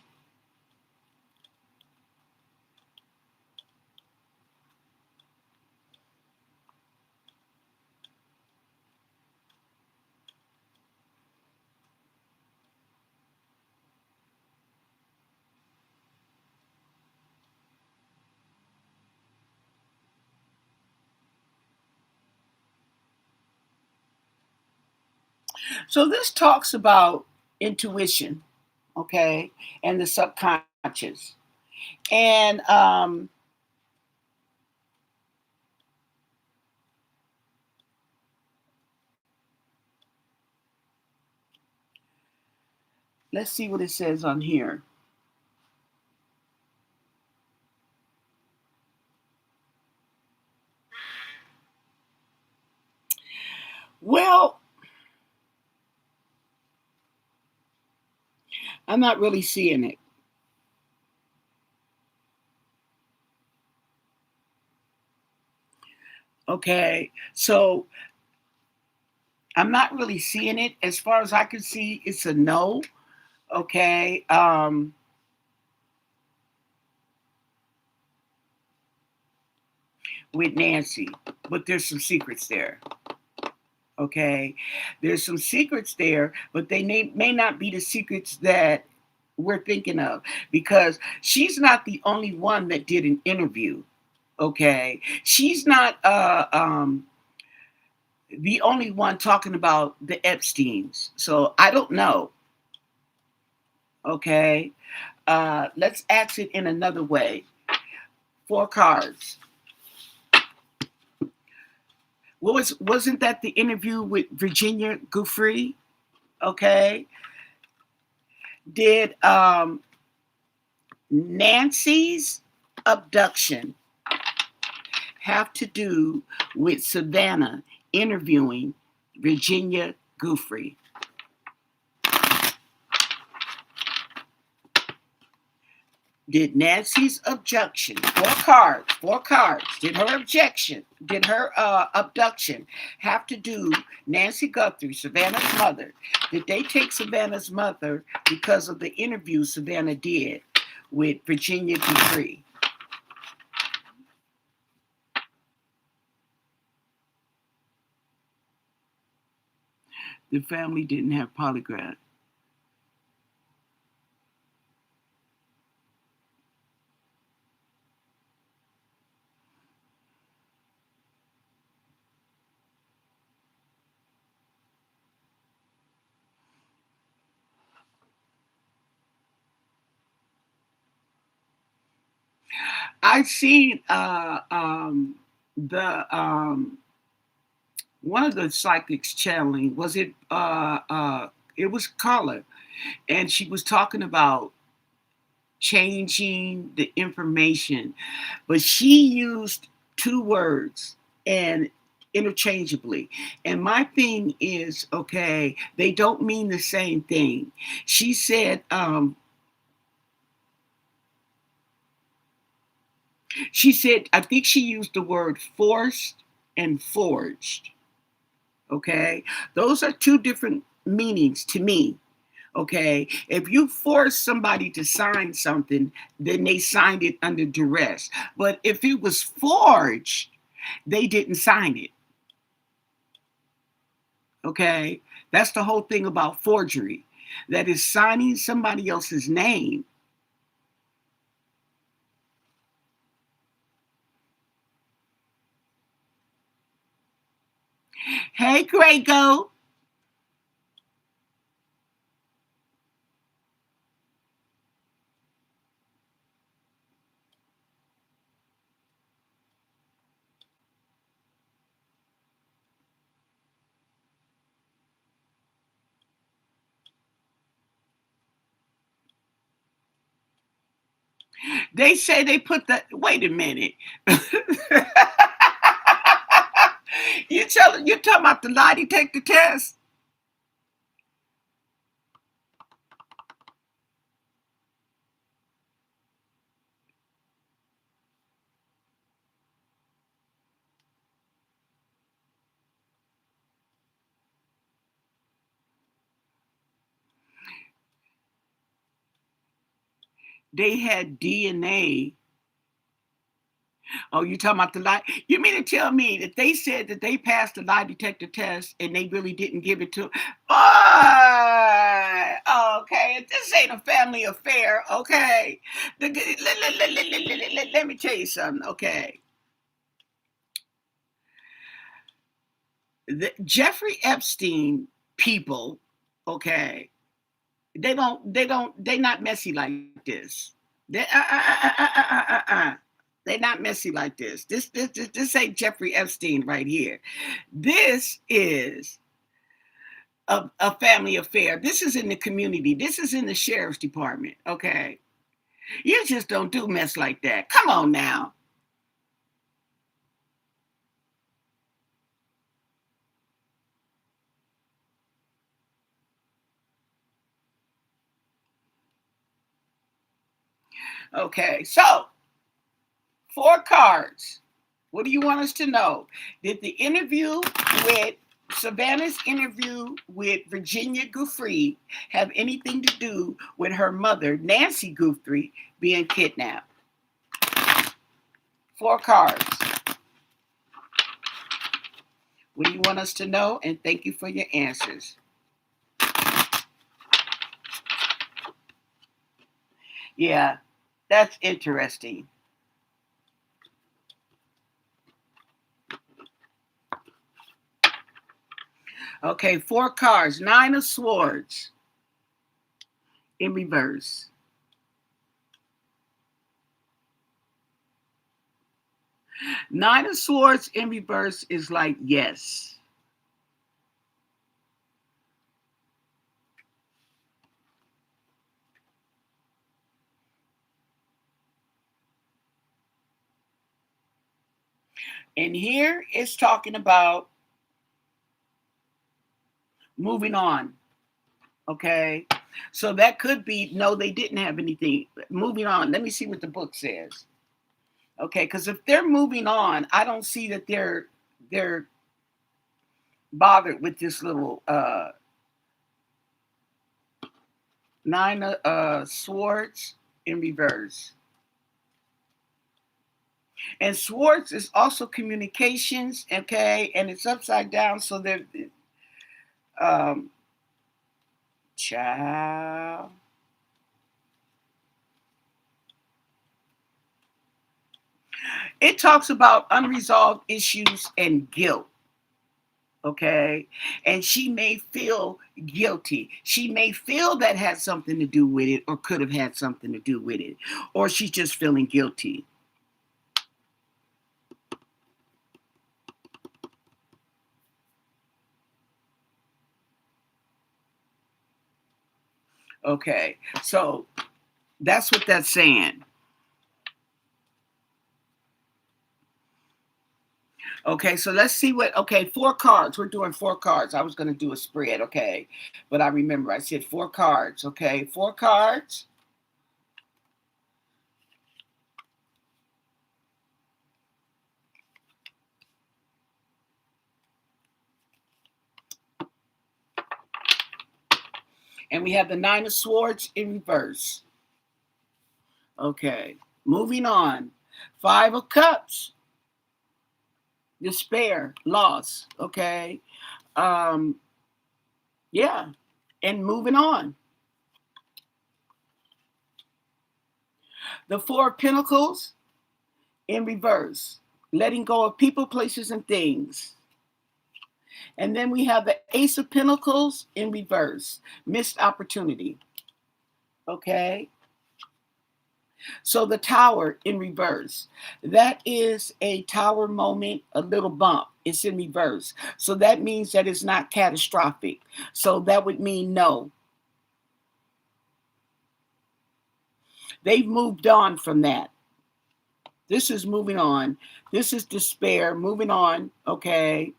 So this talks about intuition, okay, and the subconscious. And let's see what it says on here. Well, I'm not really seeing it. Okay, so I'm not really seeing it. As far as I can see, it's a no. Okay, with Nancy, but there's some secrets there. Okay, there's some secrets there, but they may not be the secrets that we're thinking of, because she's not the only one that did an interview. Okay, she's not the only one talking about the Epsteins. So I don't know. Okay, let's ask it in another way. Four cards. Wasn't that the interview with Virginia Guthrie? Okay, did Nancy's abduction have to do with Savannah interviewing Virginia Guthrie? Did Nancy's objection, four cards, did her abduction have to do, Nancy Guthrie, Savannah's mother, did they take Savannah's mother because of the interview Savannah did with Virginia Guthrie? The family didn't have polygraph. I seen the one of the psychics channeling, was it was Carla, and she was talking about changing the information, but she used two words and interchangeably. And my thing is, okay, they don't mean the same thing. She said, I think she used the word forced and forged. Okay, those are two different meanings to me. Okay, if you force somebody to sign something, then they signed it under duress. But if it was forged, they didn't sign it. Okay, that's the whole thing about forgery. That is signing somebody else's name. Hey, Grego. They say they put the. Wait a minute. You talking about the lie detector test? They had DNA. Oh, you talking about the lie? You mean to tell me that they said that they passed the lie detector test and they really didn't give it to? Boy, okay, this ain't a family affair. Okay, let me tell you something. Okay, the Jeffrey Epstein people. Okay, they not messy like this. They're not messy like this. This ain't Jeffrey Epstein right here. This is a family affair. This is in the community. This is in the sheriff's department. Okay, you just don't do mess like that. Come on now. Okay, so 4 cards. What do you want us to know? Did the interview with Savannah's interview with Virginia Guthrie have anything to do with her mother, Nancy Guthrie, being kidnapped? 4 cards. What do you want us to know? And thank you for your answers. Yeah, that's interesting. Okay, 4 cards. 9 of Swords in reverse. 9 of Swords in reverse is like yes. And here it's talking about moving on. Okay. So that could be no, they didn't have anything. Moving on. Let me see what the book says. Okay, because if they're moving on, I don't see that they're bothered with this little 9 of Swords in reverse. And Swords is also communications, okay, and it's upside down, so they're um child. It talks about unresolved issues and guilt. Okay. And she may feel guilty. She may feel that had something to do with it or could have had something to do with it. Or she's just feeling guilty. Okay. So that's what that's saying. Okay, so let's see what. Okay, 4 cards. We're doing 4 cards. I was going to do a spread, okay, but I remember I said 4 cards. Okay, 4 cards. And we have the 9 of Swords in reverse. Okay, moving on. 5 of Cups. Despair, loss. Okay, um, yeah, and moving on. The 4 of Pentacles in reverse, letting go of people, places, and things. And then we have the Ace of Pentacles in reverse, missed opportunity. Okay. So the Tower in reverse, that is a tower moment, a little bump. It's in reverse. So that means that it's not catastrophic. So that would mean no. They've moved on from that. This is moving on. This is despair, moving on. Okay.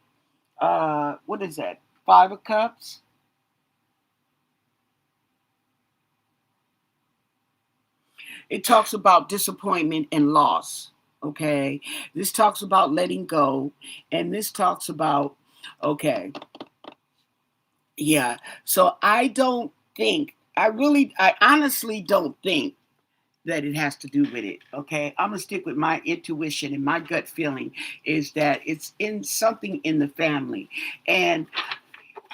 What is that? 5 of Cups. It talks about disappointment and loss. Okay. This talks about letting go. And this talks about, okay. Yeah. So I honestly don't think that it has to do with it. Okay. I'm going to stick with my intuition, and my gut feeling is that it's in something in the family. And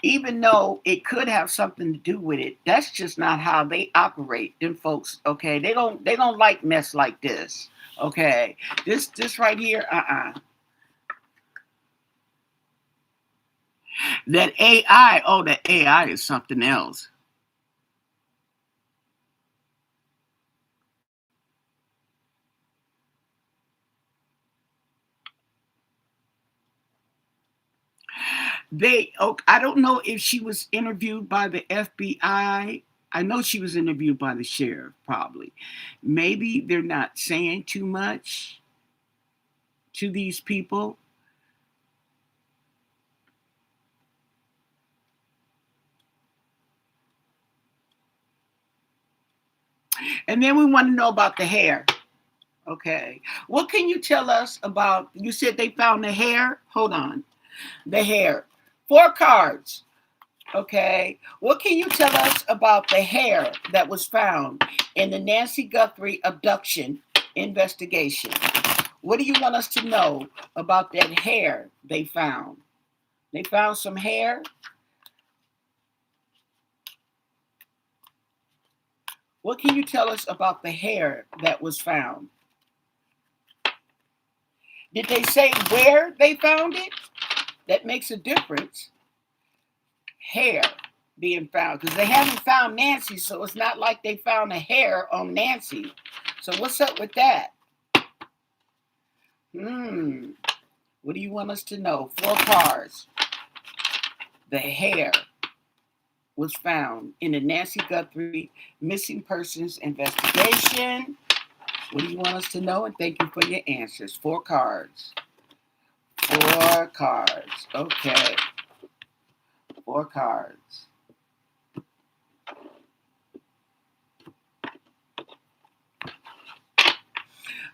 even though it could have something to do with it, that's just not how they operate. Them folks, okay, they don't like mess like this. Okay, this right here, That AI, oh, that AI is something else. I don't know if she was interviewed by the FBI. I know she was interviewed by the sheriff, probably. Maybe they're not saying too much to these people. And then we want to know about the hair. Okay. What can you tell us about? You said they found the hair. Hold on. The hair. 4 cards. Okay. What can you tell us about the hair that was found in the Nancy Guthrie abduction investigation? What do you want us to know about that hair they found? They found some hair. What can you tell us about the hair that was found? Did they say where they found it? That makes a difference. Hair being found, because they haven't found Nancy, so it's not like they found a hair on Nancy. So what's up with that? What do you want us to know? 4 cards. The hair was found in the Nancy Guthrie missing persons investigation. What do you want us to know? And thank you for your answers. 4 cards. 4 cards. Okay. 4 cards.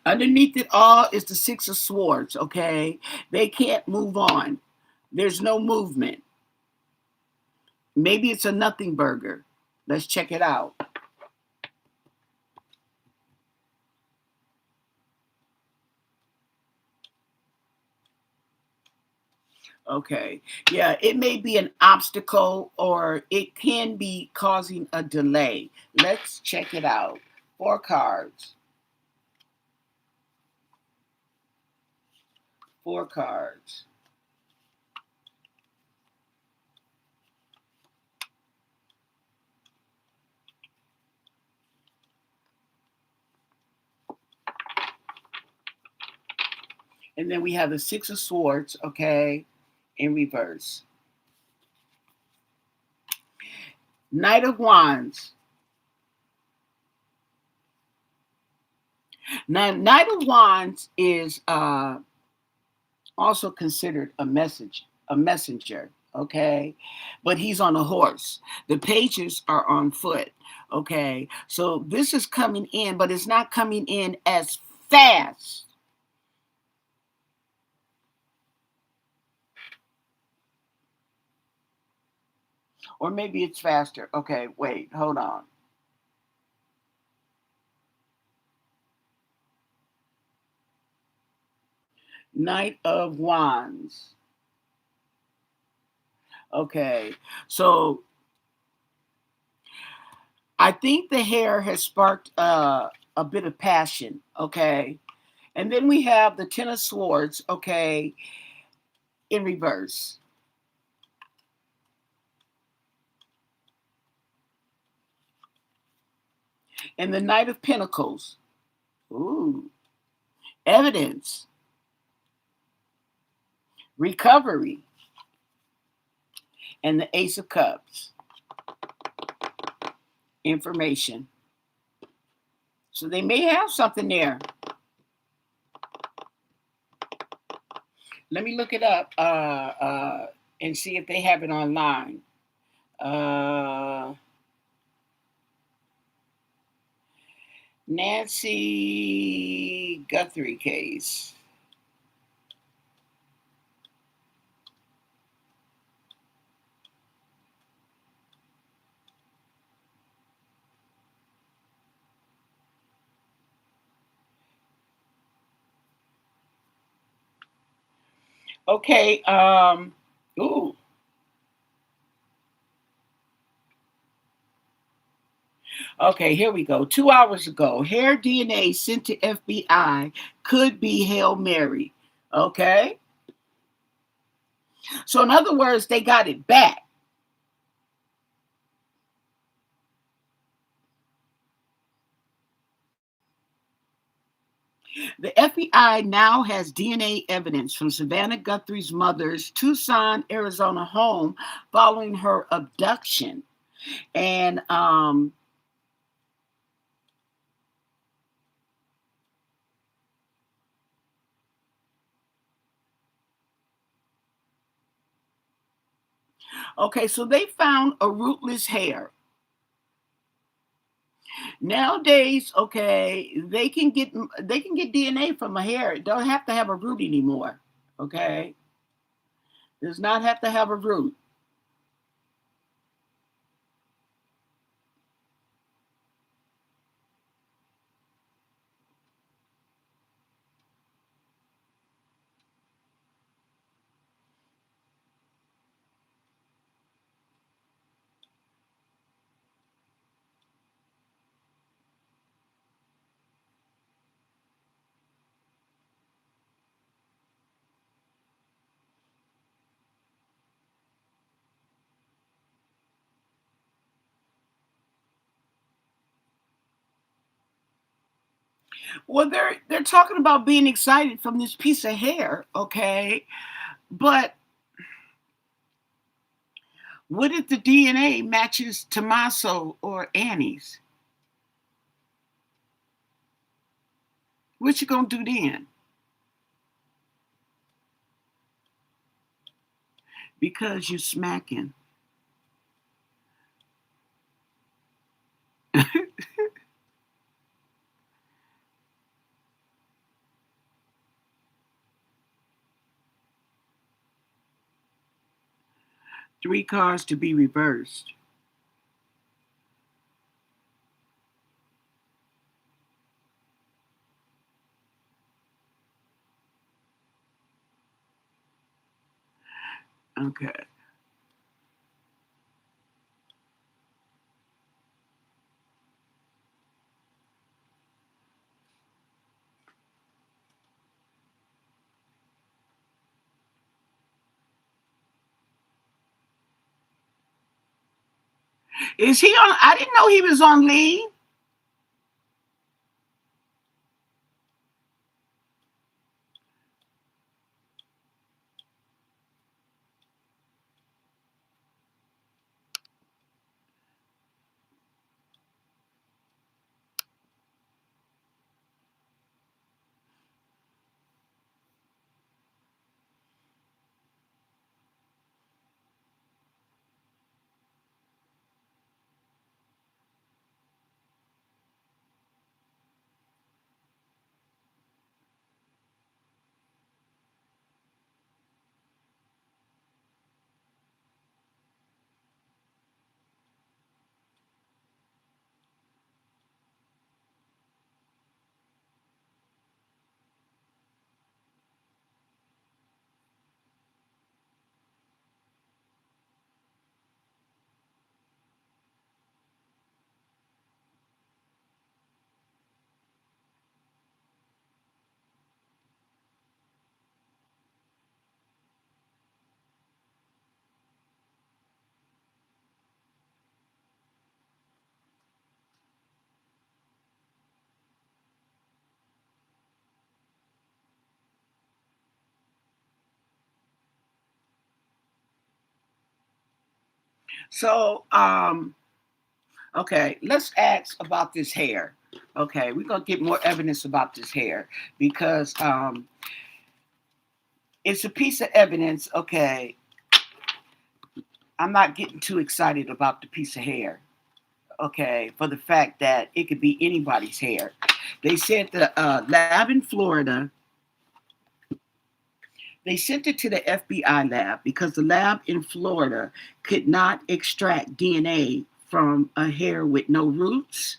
Underneath it all is the 6 of Swords, okay? They can't move on. There's no movement. Maybe it's a nothing burger. Let's check it out. Okay. Yeah, it may be an obstacle or it can be causing a delay. Let's check it out. 4 cards. 4 cards. And then we have the 6 of Swords, okay, in reverse. Knight of Wands. Now, Knight of Wands is also considered a messenger, okay? But he's on a horse. The pages are on foot, okay? So this is coming in, but it's not coming in as fast. Or maybe it's faster. Okay, wait, hold on. Knight of Wands. Okay, so I think the hair has sparked a bit of passion, okay? And then we have the 10 of Swords, okay, in reverse. And the Knight of Pentacles. Ooh. Evidence. Recovery. And the Ace of Cups. Information. So they may have something there. Let me look it up and see if they have it online. Nancy Guthrie case. Okay. Ooh. Okay, here we go. 2 hours ago, hair DNA sent to FBI could be Hail Mary. Okay. So, in other words, they got it back. The FBI now has DNA evidence from Savannah Guthrie's mother's Tucson, Arizona home following her abduction. And okay, so they found a rootless hair. Nowadays, okay, they can get DNA from a hair. It don't have to have a root anymore. Okay, does not have to have a root. Well, they're talking about being excited from this piece of hair. Okay, but what if the DNA matches Tommaso or Annie's? What you gonna do then? Because you're smacking. 3 cars to be reversed. Okay. Is he on? I didn't know he was on leave. So, okay, let's ask about this hair. Okay, we're gonna get more evidence about this hair because it's a piece of evidence. Okay, I'm not getting too excited about the piece of hair. Okay, for the fact that it could be anybody's hair. They said the lab in Florida. They sent it to the FBI lab because the lab in Florida could not extract DNA from a hair with no roots.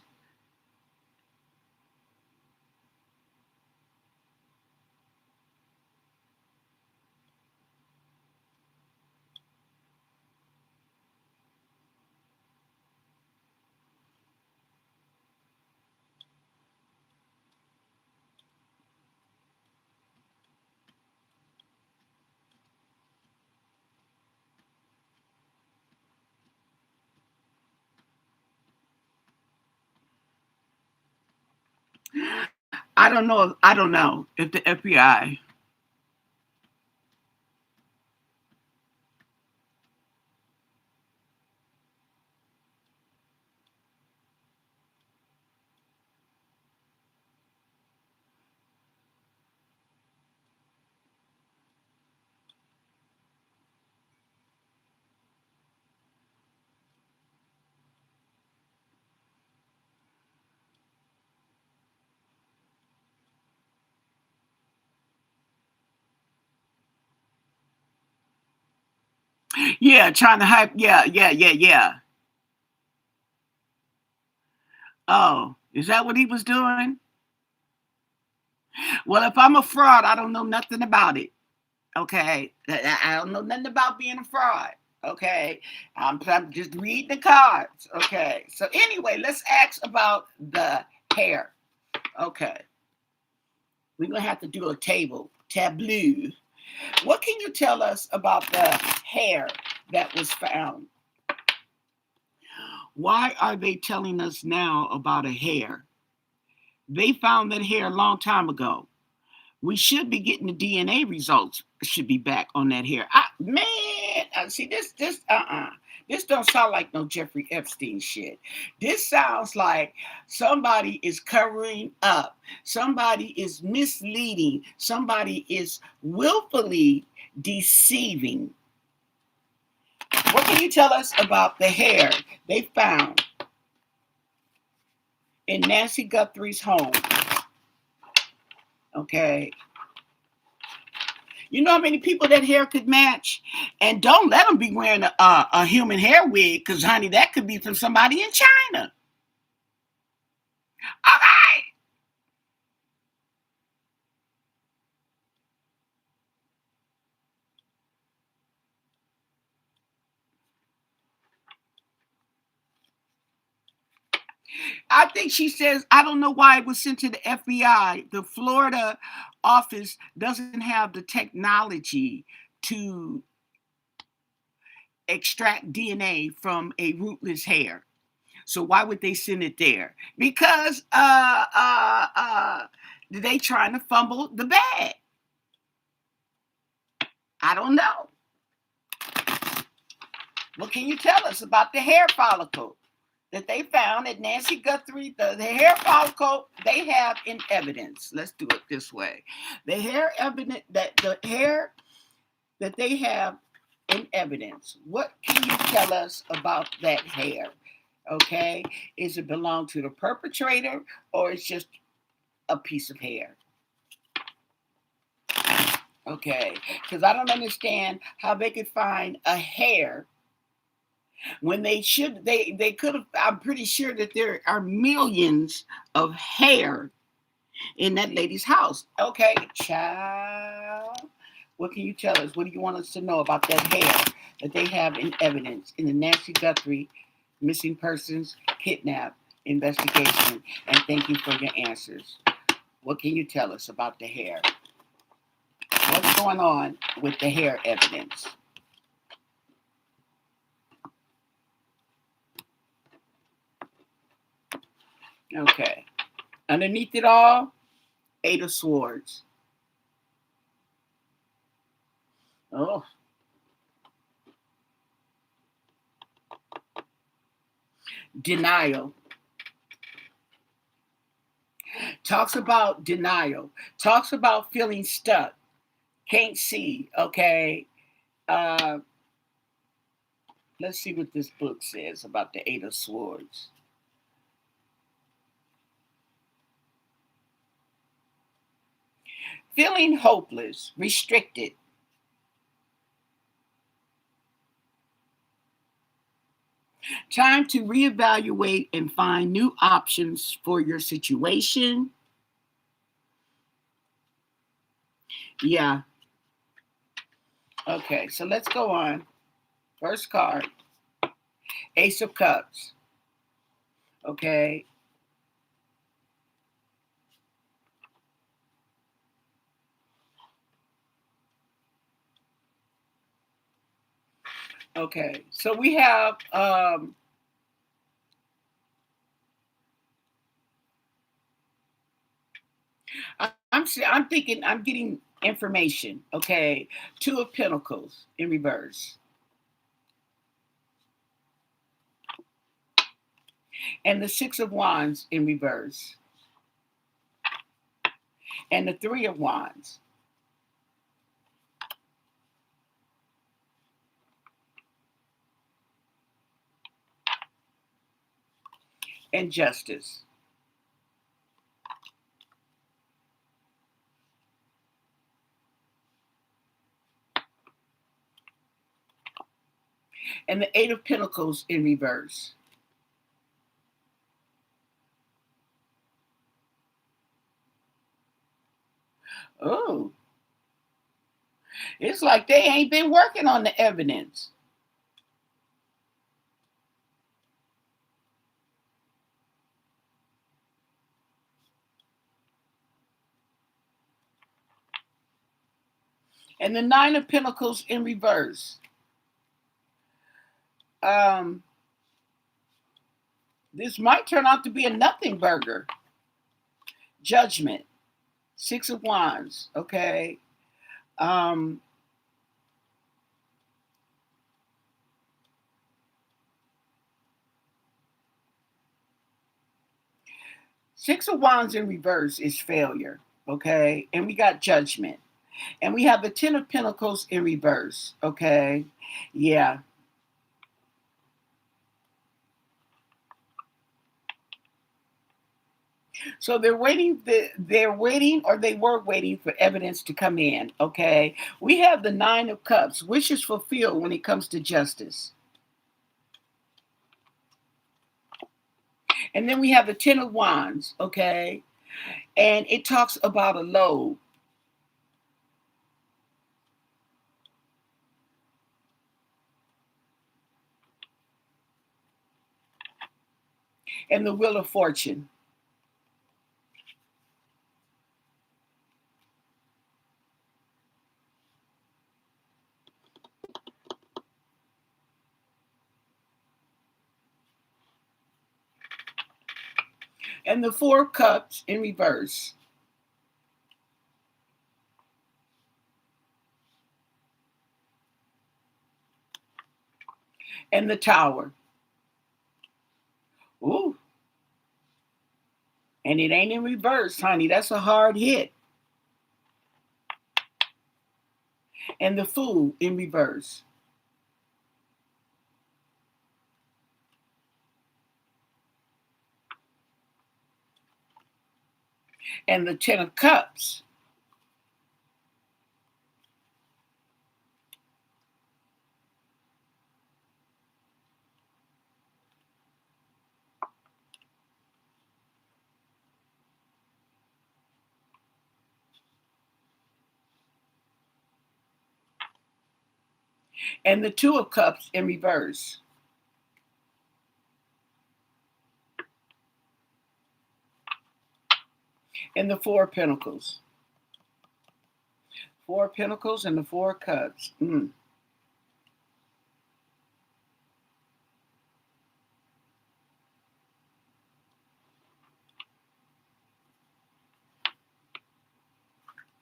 I don't know. I don't know if the FBI. Yeah, trying to hype. Yeah, yeah, yeah, yeah. Oh, is that what he was doing? Well, if I'm a fraud, I don't know nothing about it. Okay, I don't know nothing about being a fraud. Okay, I'm just reading the cards. Okay, so anyway, let's ask about the hair. Okay, we're gonna have to do a tableau. What can you tell us about the hair that was found? Why are they telling us now about a hair? They found that hair a long time ago. We should be getting the DNA results. Should be back on that hair. See this don't sound like no Jeffrey Epstein shit. This sounds like somebody is covering up. Somebody is misleading. Somebody is willfully deceiving. What can you tell us about the hair they found in Nancy Guthrie's home? Okay. You know how many people that hair could match? And don't let them be wearing a human hair wig, because, honey, that could be from somebody in China. All right. I think she says, I don't know why it was sent to the FBI. The Florida office doesn't have the technology to extract DNA from a rootless hair. So why would they send it there? Because they trying to fumble the bag. I don't know. What can you tell us about the hair follicle that they found at Nancy Guthrie? The hair follicle they have in evidence. Let's do it this way. The hair that they have in evidence. What can you tell us about that hair? Okay, is it belong to the perpetrator, or it's just a piece of hair? Okay, because I don't understand how they could find a hair when they could have. I'm pretty sure that there are millions of hair in that lady's house. Okay, child, what can you tell us? What do you want us to know about that hair that they have in evidence in the Nancy Guthrie missing persons kidnap investigation? And thank you for your answers. What can you tell us about the hair? What's going on with the hair evidence? Okay. Underneath it all, Eight of Swords. Oh, denial. Talks about denial. Talks about feeling stuck. Can't see. Okay. Uh, let's see what this book says about the Eight of Swords. Feeling hopeless, restricted. Time to reevaluate and find new options for your situation. Yeah. Okay, so let's go on. First card, Ace of Cups. Okay. Okay. So we have I'm thinking I'm getting information. Okay. Two of Pentacles in reverse. And the Six of Wands in reverse. And the Three of Wands. And Justice. And the Eight of Pentacles in reverse. Oh, it's like they ain't been working on the evidence. And the Nine of Pentacles in reverse. Um, this might turn out to be a nothing burger. Judgment. Six of Wands. Okay. Um, Six of Wands in reverse is failure. Okay. And we got Judgment. And we have the Ten of Pentacles in reverse. Okay. Yeah. So they're waiting. They're waiting, or they were waiting for evidence to come in. Okay. We have the Nine of Cups, wishes fulfilled when it comes to justice. And then we have the Ten of Wands. Okay. And it talks about a load. And the Wheel of Fortune. And the Four of Cups in reverse. And the Tower. Ooh. And it ain't in reverse, honey. That's a hard hit. And the Fool in reverse. And the Ten of Cups. And the Two of Cups in reverse. And the Four of Pentacles. Four of Pentacles and the Four of Cups.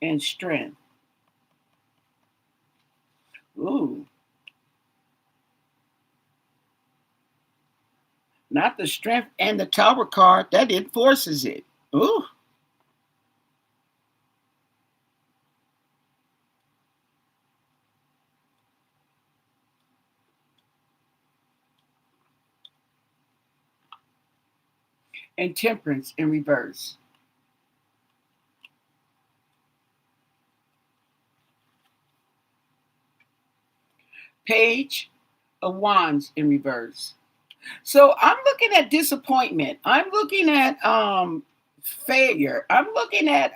And Strength. Ooh. Not the Strength and the Tower card. That enforces it. Ooh. And Temperance in reverse. Page of Wands in reverse. So I'm looking at disappointment. I'm looking at failure. I'm looking at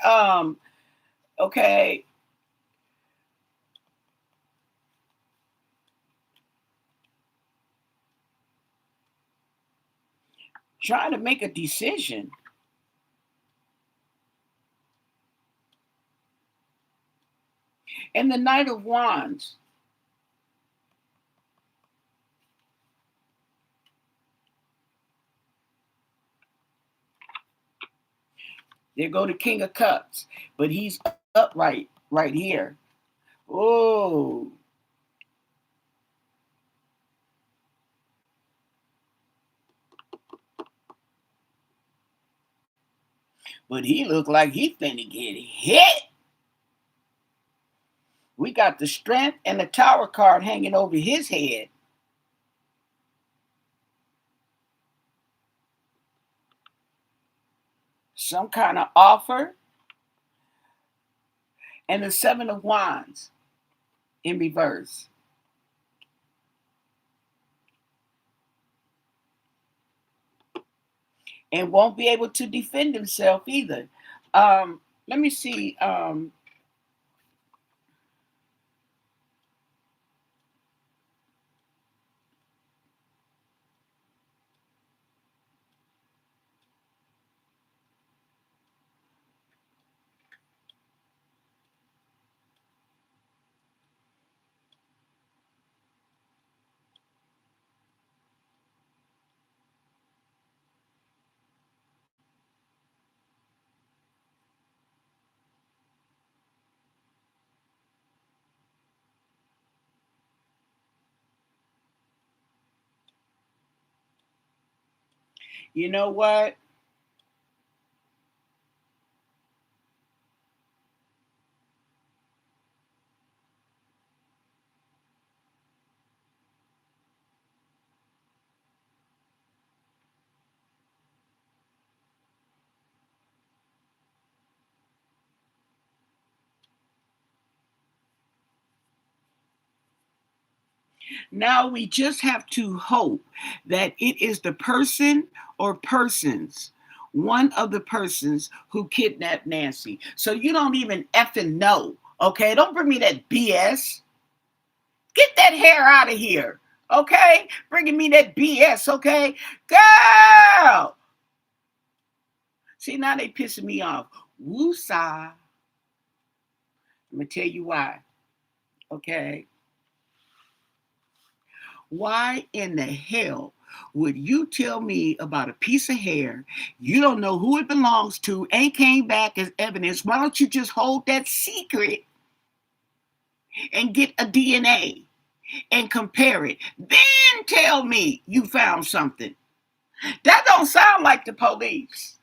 okay, trying to make a decision. And the Knight of Wands. There go the King of Cups, but he's upright right here. Oh, but he looked like he finna get hit. We got the Strength and the Tower card hanging over his head. Some kind of offer. And the Seven of Wands in reverse. and won't be able to defend himself either. Let me see. You know what? Now we just have to hope that it is the person or persons, one of the persons who kidnapped Nancy. So you don't even effing know. Okay, don't bring me that BS. Get that hair out of here. Okay, bringing me that BS. Okay, girl. See, now they pissing me off. Woosah. I'm gonna tell you why. Okay, why in the hell would you tell me about a piece of hair you don't know who it belongs to, ain't came back as evidence? Why don't you just hold that secret and get a DNA and compare it? Then tell me you found something. That don't sound like the police.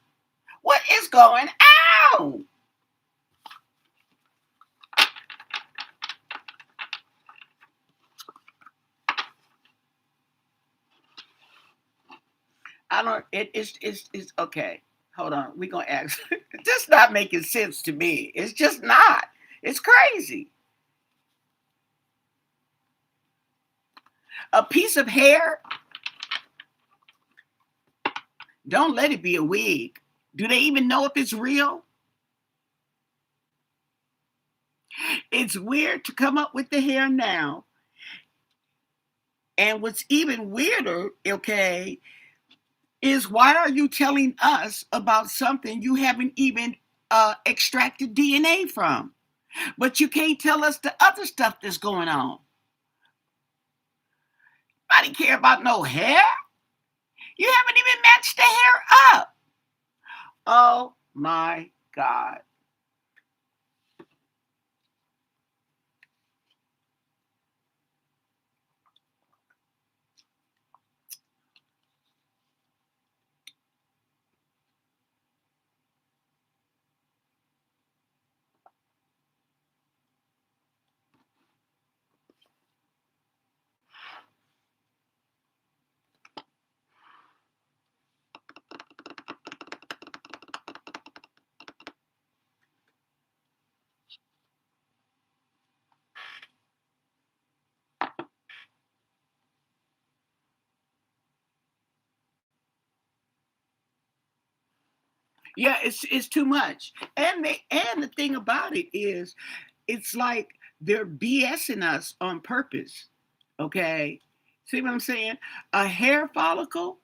What is going on? I don't. It's okay. Hold on. We're gonna ask. It's just not making sense to me. It's just not. It's crazy. A piece of hair. Don't let it be a wig. Do they even know if it's real? It's weird to come up with the hair now. And what's even weirder, okay, is why are you telling us about something you haven't even extracted DNA from? But you can't tell us the other stuff that's going on. Nobody care about no hair. You haven't even matched the hair up. Oh my God. Yeah, it's too much. And the thing about it is, it's like they're BSing us on purpose. Okay, see what I'm saying? A hair follicle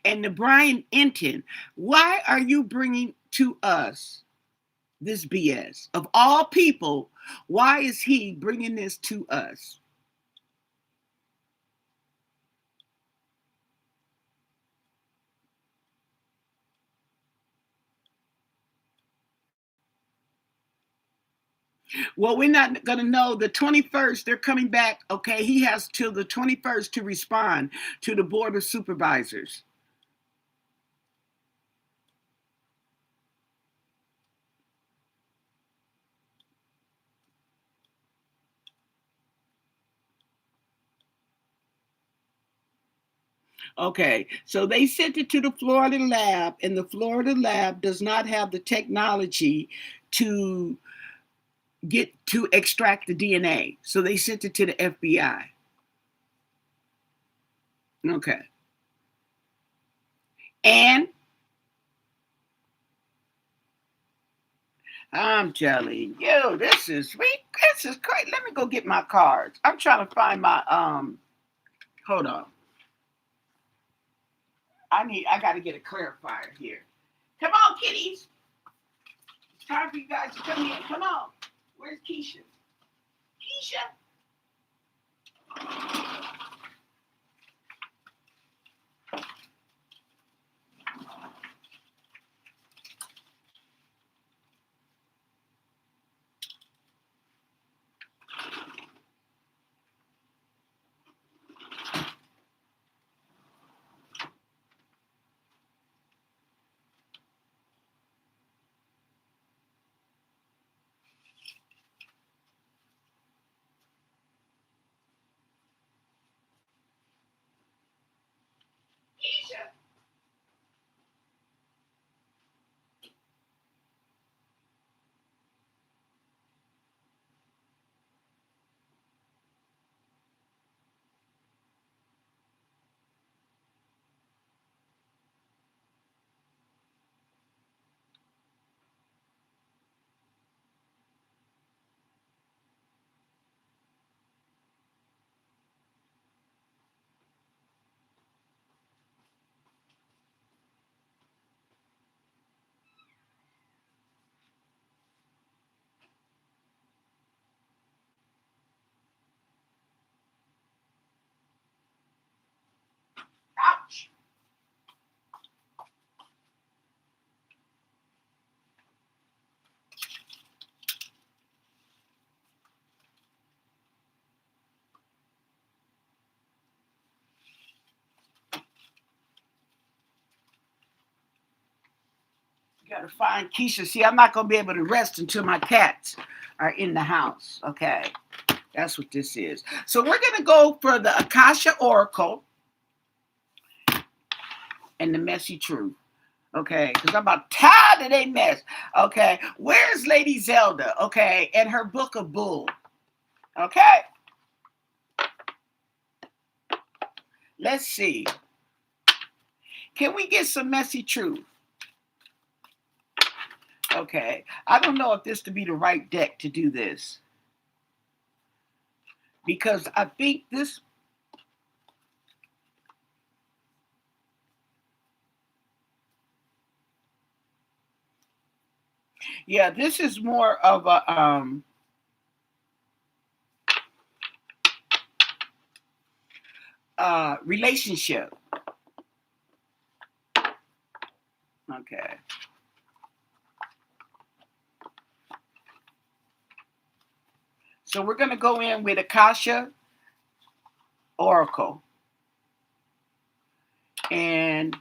and the Brian Enton. Why are you bringing to us this BS? Of all people, why is he bringing this to us? Well, we're not going to know the 21st. They're coming back. Okay, he has till the 21st to respond to the Board of Supervisors. Okay, so they sent it to the Florida lab, and the Florida lab does not have the technology to get to extract the DNA. So they sent it to the FBI. Okay. And I'm telling you, this is sweet. This is great. Let me go get my cards. I'm trying to find my hold on. I gotta get a clarifier here. Come on, kitties. It's time for you guys to come in. Come on. Where's Keisha? Keisha. Keisha. Ouch. Gotta find Keisha. See, I'm not gonna be able to rest until my cats are in the house. Okay, that's what this is. So we're gonna go for the Akasha Oracle and the Messy Truth. Okay, because I'm about tired of they mess. Okay, where's Lady Zelda? Okay, and her Book of Bull. Okay, let's see. Can we get some Messy Truth? Okay, I don't know if this to be the right deck to do this because I think this. Yeah, this is more of a relationship. Okay. So we're going to go in with Akasha Oracle. And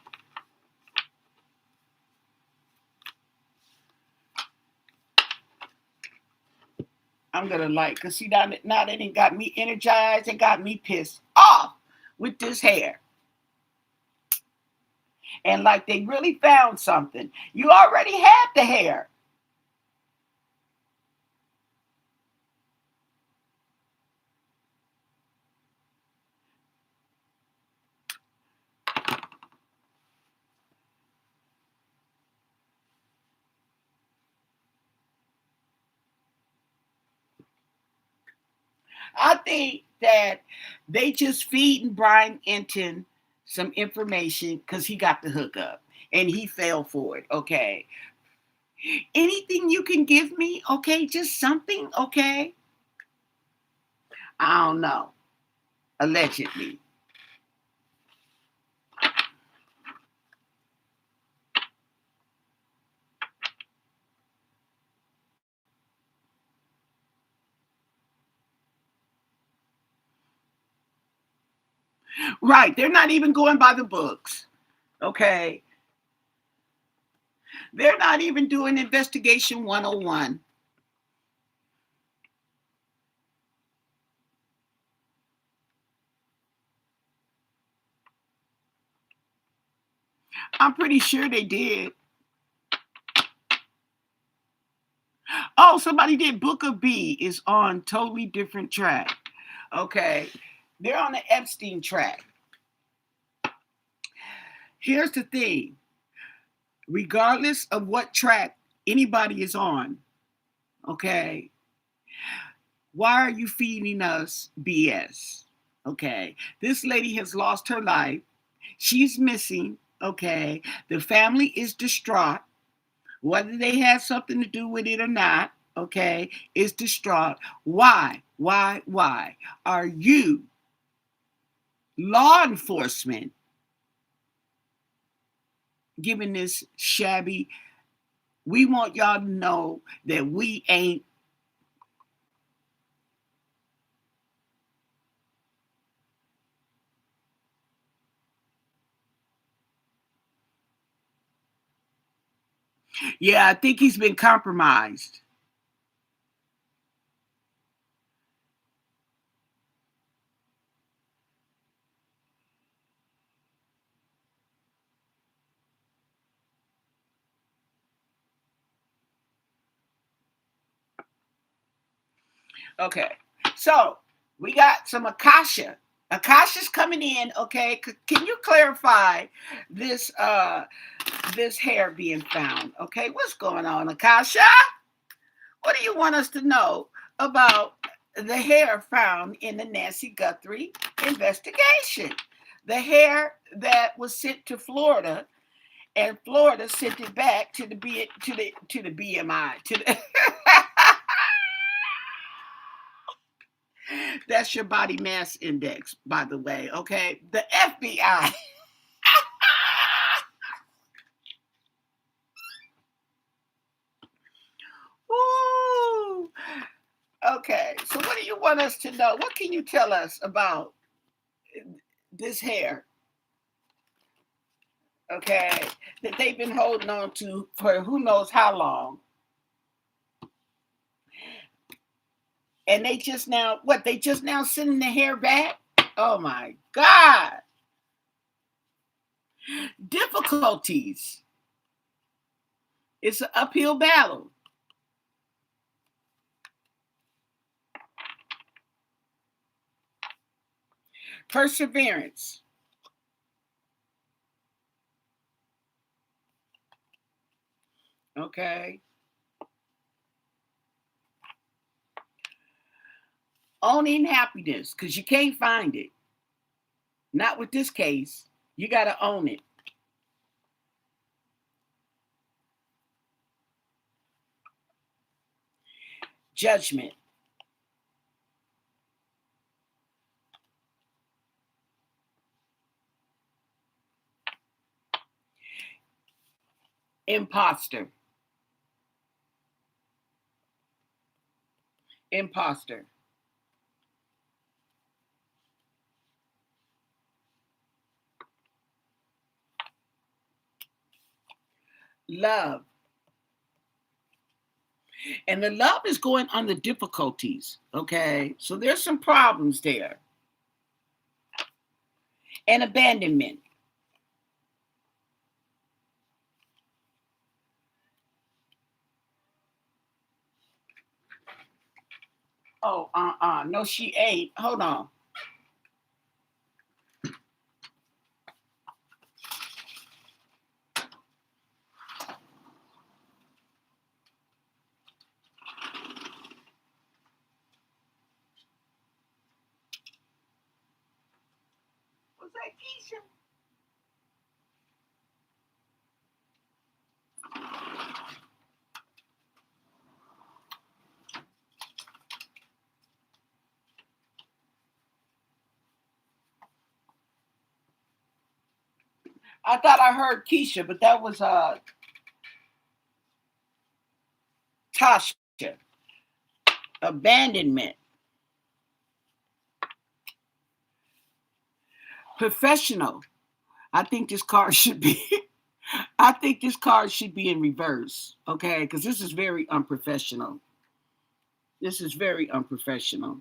I'm going to because see, now that ain't got me energized and got me pissed off with this hair. And like they really found something. You already had the hair. I think that they just feeding Brian Enton some information because he got the hookup and he fell for it. Okay. Anything you can give me? Okay. Just something. Okay. I don't know. Allegedly. Right. They're not even going by the books. Okay. They're not even doing investigation 101. I'm pretty sure they did. Oh, somebody did. Book of B is on totally different track. Okay. They're on the Epstein track. Here's the thing, regardless of what track anybody is on, okay, why are you feeding us BS? Okay, this lady has lost her life. She's missing. Okay, the family is distraught. Whether they had something to do with it or not, okay, is distraught. Why are you, law enforcement, giving this shabby? We want y'all to know that we ain't. Yeah, I think he's been compromised. Okay, so we got some Akasha. Akasha's coming in. Okay, can you clarify this this hair being found? Okay, what's going on, Akasha? What do you want us to know about the hair found in the Nancy Guthrie investigation? The hair that was sent to Florida, and Florida sent it back to the BMI to the that's your body mass index, by the way. Okay, the FBI. Ooh. Okay, so what do you want us to know? What can you tell us about this hair? Okay, that they've been holding on to for who knows how long. And they just now, what, they just now sending the hair back? Oh my God. Difficulties. It's an uphill battle. Perseverance. Okay. Owning happiness, because you can't find it. Not with this case. You got to own it. Judgment. Imposter. Imposter. Love. And the love is going on the difficulties. Okay. So there's some problems there. And abandonment. Oh, no, she ain't. Hold on. Was that Keisha? I thought I heard Keisha, but that was Tasha. Abandonment. Professional. I think this card should be. I think this card should be in reverse. Okay, because this is very unprofessional. This is very unprofessional.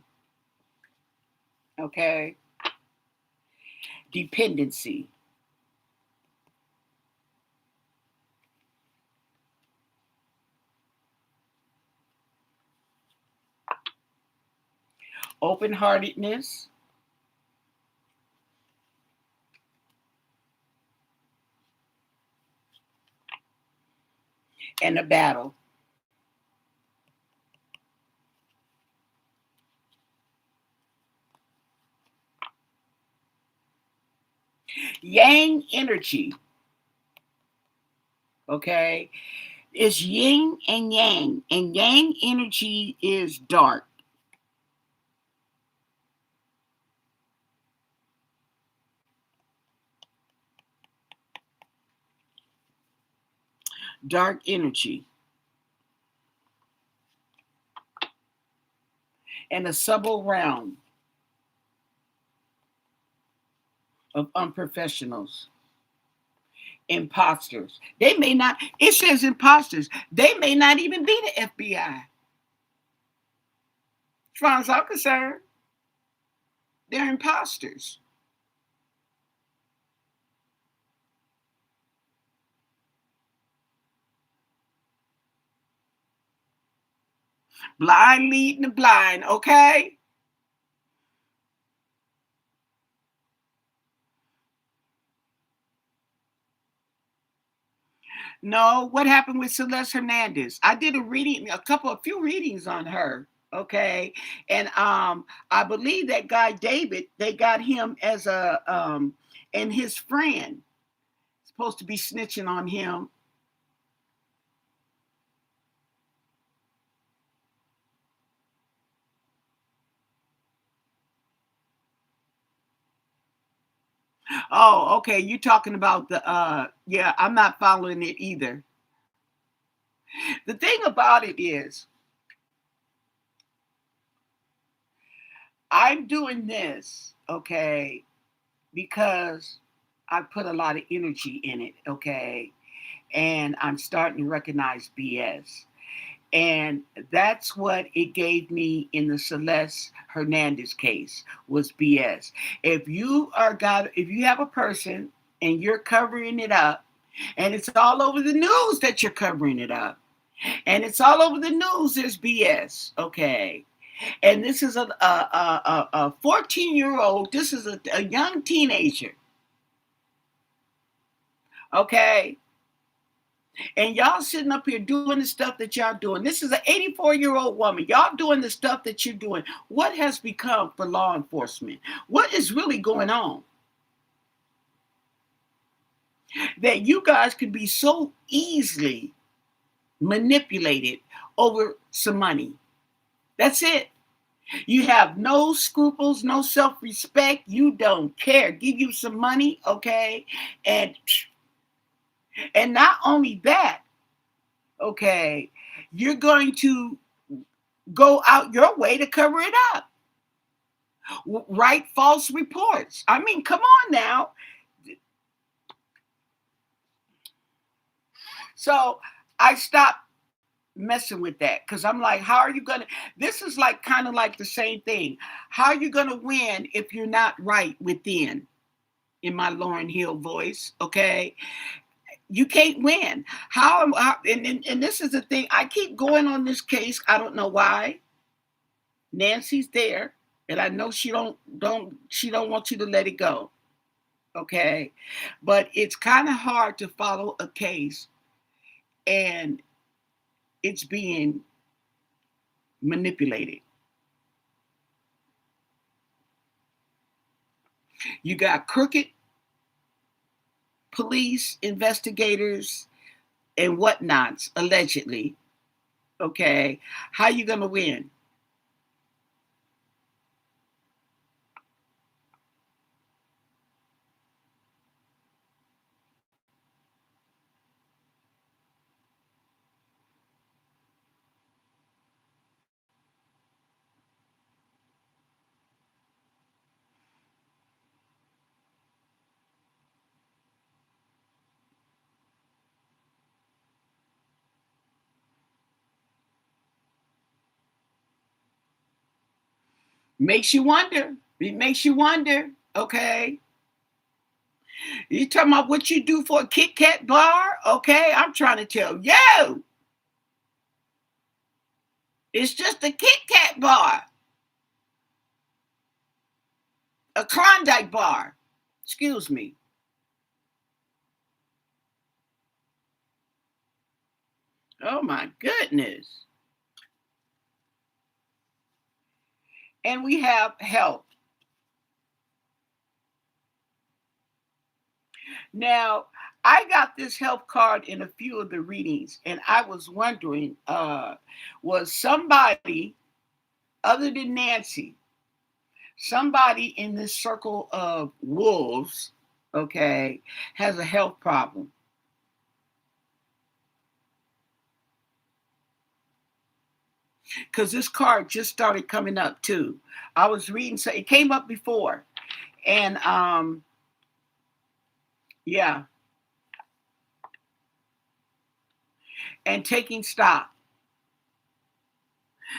Okay. Dependency. Open-heartedness. and a battle. Yang energy, okay, is yin and yang energy is dark. Dark energy and a subtle realm of unprofessionals, imposters. They may not, it says imposters, they may not even be the FBI. As far as I'm concerned, they're imposters. Blind leading the blind, okay? No, what happened with Celeste Hernandez? I did a reading, a few readings on her. Okay. And I believe that guy David, they got him as a and his friend supposed to be snitching on him. Oh, okay. You talking about the yeah, I'm not following it either. The thing about it is I'm doing this, okay, because I put a lot of energy in it, okay? And I'm starting to recognize BS. And that's what it gave me in the Celeste Hernandez case was BS. If you have a person and you're covering it up, and it's all over the news that you're covering it up, and it's all over the news, there's BS, okay? And this is a 14-year-old, this is a young teenager, okay? And y'all sitting up here doing the stuff that y'all doing. This is an 84-year-old woman. Y'all doing the stuff that you're doing. What has become for law enforcement? What is really going on? That you guys could be so easily manipulated over some money. That's it. You have no scruples, no self-respect. You don't care. Give you some money, okay? And not only that, okay, you're going to go out your way to cover it up. Write false reports. I mean, come on now. So I stopped messing with that because I'm like, how are you gonna? This is like kind of like the same thing. How are you gonna win if you're not right within? In my Lauryn Hill voice, okay, you can't win. And this is the thing. I keep going on this case. I don't know why. Nancy's there, and I know she don't want you to let it go. Okay, but it's kind of hard to follow a case and it's being manipulated. You got crooked police investigators and whatnots allegedly. Okay, how you gonna win? Makes you wonder. It makes you wonder. Okay, you talking about what you do for a Kit Kat bar? Okay, I'm trying to tell you, it's just a Kit Kat bar, a Klondike bar. Excuse me. Oh my goodness. And we have health. Now, I got this health card in a few of the readings, and I was wondering, was somebody other than Nancy, somebody in this circle of wolves, okay, has a health problem? Because this card just started coming up too. I was reading, so it came up before, and yeah, and taking stock.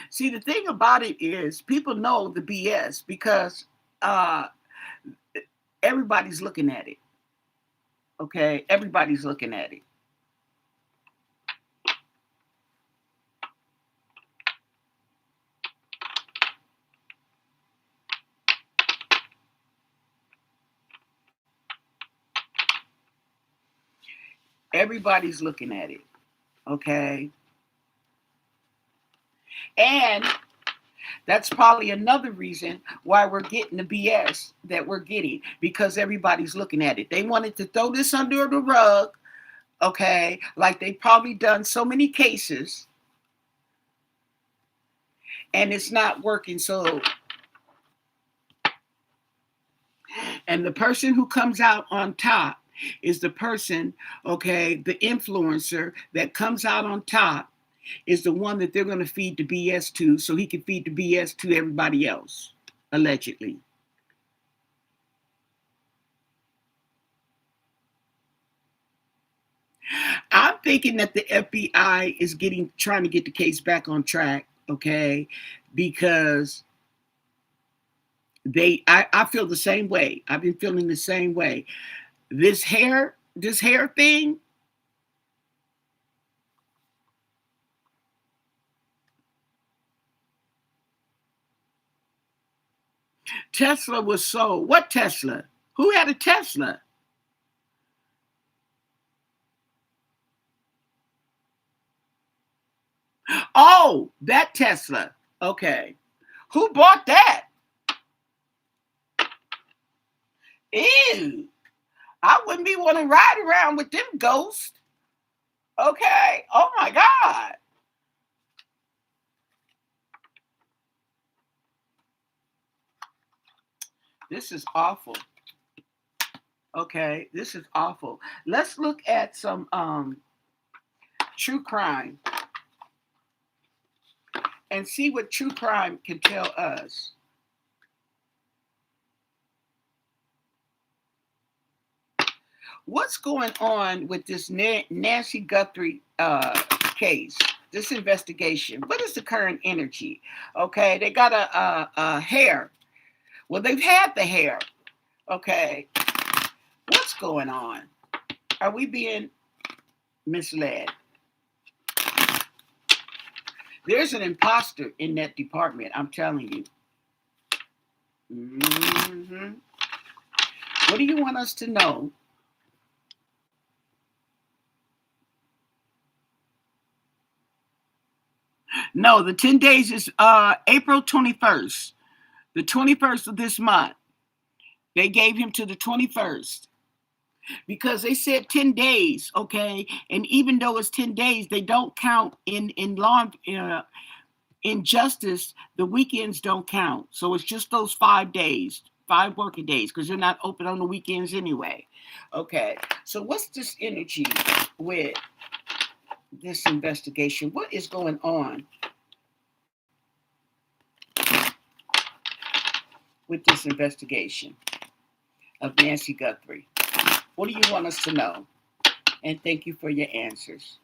See, the thing about it is, people know the BS because uh, everybody's looking at it. Okay, everybody's looking at it. Everybody's looking at it. Okay, and that's probably another reason why we're getting the BS that we're getting because everybody's looking at it. They wanted to throw this under the rug, okay, like they've probably done so many cases, and it's not working. So, and the person who comes out on top is the person, okay, the influencer that comes out on top is the one that they're going to feed the BS to so he can feed the BS to everybody else, allegedly. I'm thinking that the FBI is trying to get the case back on track, okay? Because I feel the same way. I've been feeling the same way. This hair thing, Tesla was sold. What Tesla? Who had a Tesla? Oh, that Tesla. Okay. Who bought that? Ew. I wouldn't be want to ride around with them ghosts. Okay. Oh my God. This is awful. Okay. This is awful. Let's look at some true crime and see what true crime can tell us. What's going on with this Nancy Guthrie case? This investigation. What is the current energy? Okay, they got a hair. Well, they've had the hair. Okay, what's going on? Are we being misled? There's an imposter in that department. I'm telling you. Mm-hmm. What do you want us to know? No, the 10 days is April 21st. The 21st of this month. They gave him to the 21st because they said 10 days, okay? And even though it's 10 days, they don't count in law in justice, the weekends don't count. So it's just those 5 days, 5 working days because you're not open on the weekends anyway. Okay. So what's this energy with this investigation? What is going on with this investigation of Nancy Guthrie? What do you want us to know? And thank you for your answers.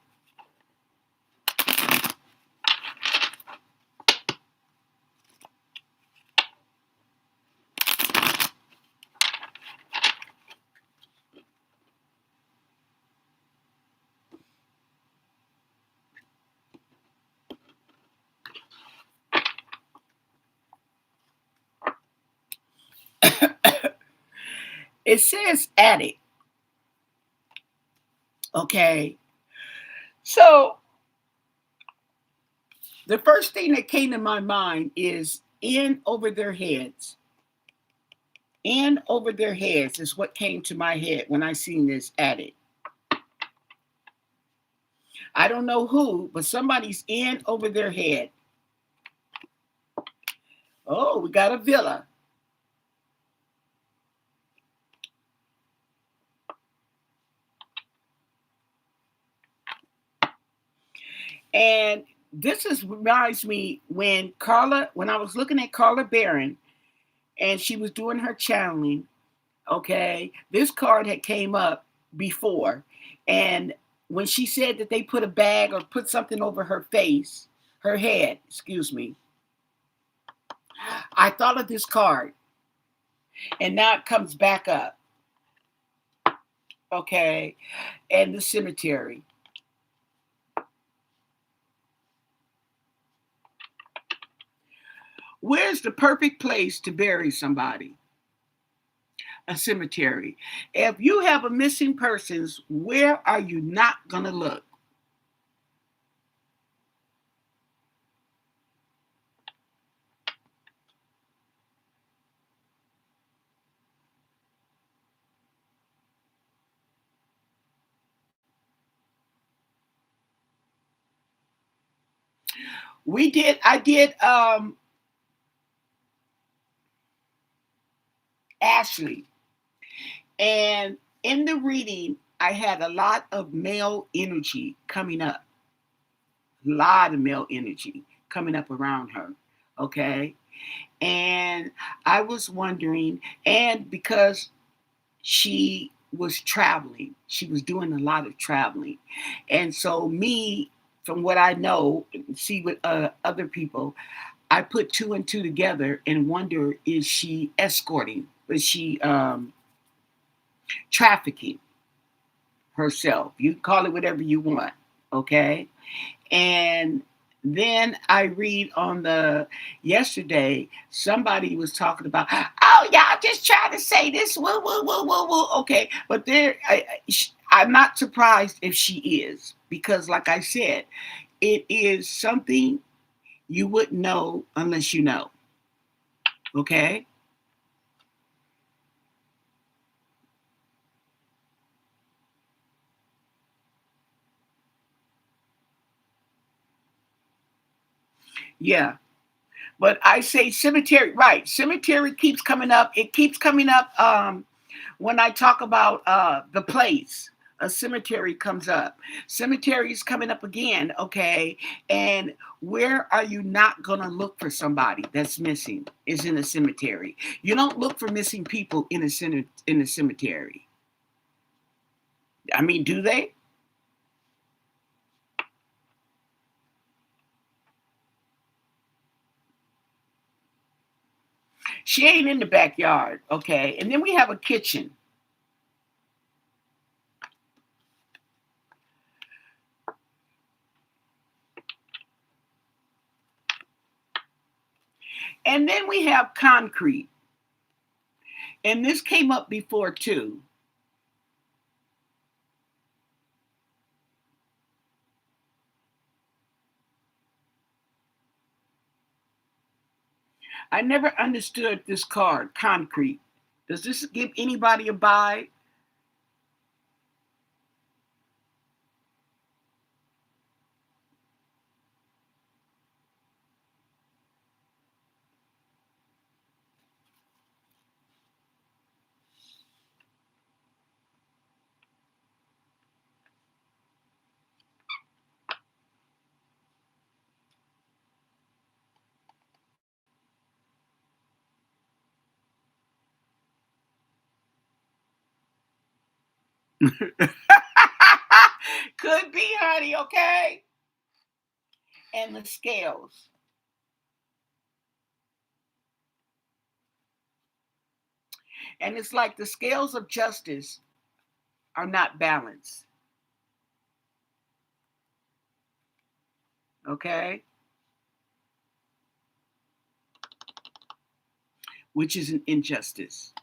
It says addict. Okay. So The first thing that came to my mind is in over their heads. In over their heads is what came to my head when I seen this added. I don't know who, but somebody's in over their head. Oh, we got a villa. And reminds me when I was looking at Carla Barron and she was doing her channeling, okay, this card had came up before. And when she said that they put a bag or put something over her head, excuse me, I thought of this card. And now it comes back up, okay, and the cemetery. Where's the perfect place to bury somebody? A cemetery. If you have a missing persons, where are you not going to look? I did Ashley. And in the reading, I had a lot of male energy coming up. A lot of male energy coming up around her. Okay. And I was wondering, and because she was traveling, she was doing a lot of traveling. And so, me, from what I know, see with other people, I put two and two together and wonder, is she escorting? Is she trafficking herself? You can call it whatever you want, okay? And then I read on the yesterday, somebody was talking about, oh, y'all just trying to say this, woo, woo, woo, woo, woo. Okay, but I'm not surprised if she is, because like I said, it is something you wouldn't know unless you know, okay? Yeah. But I say cemetery, right? Cemetery keeps coming up. It keeps coming up when I talk about the place. A cemetery comes up. Cemetery is coming up again, okay? And where are you not going to look for somebody that's missing? Is in a cemetery. You don't look for missing people in a cemetery. I mean, do they? She ain't in the backyard, okay? And then we have a kitchen. And then we have concrete. And this came up before too. I never understood this card, concrete. Does this give anybody a vibe? Could be, honey, okay? And the scales. And it's like the scales of justice are not balanced, okay? Which is an injustice.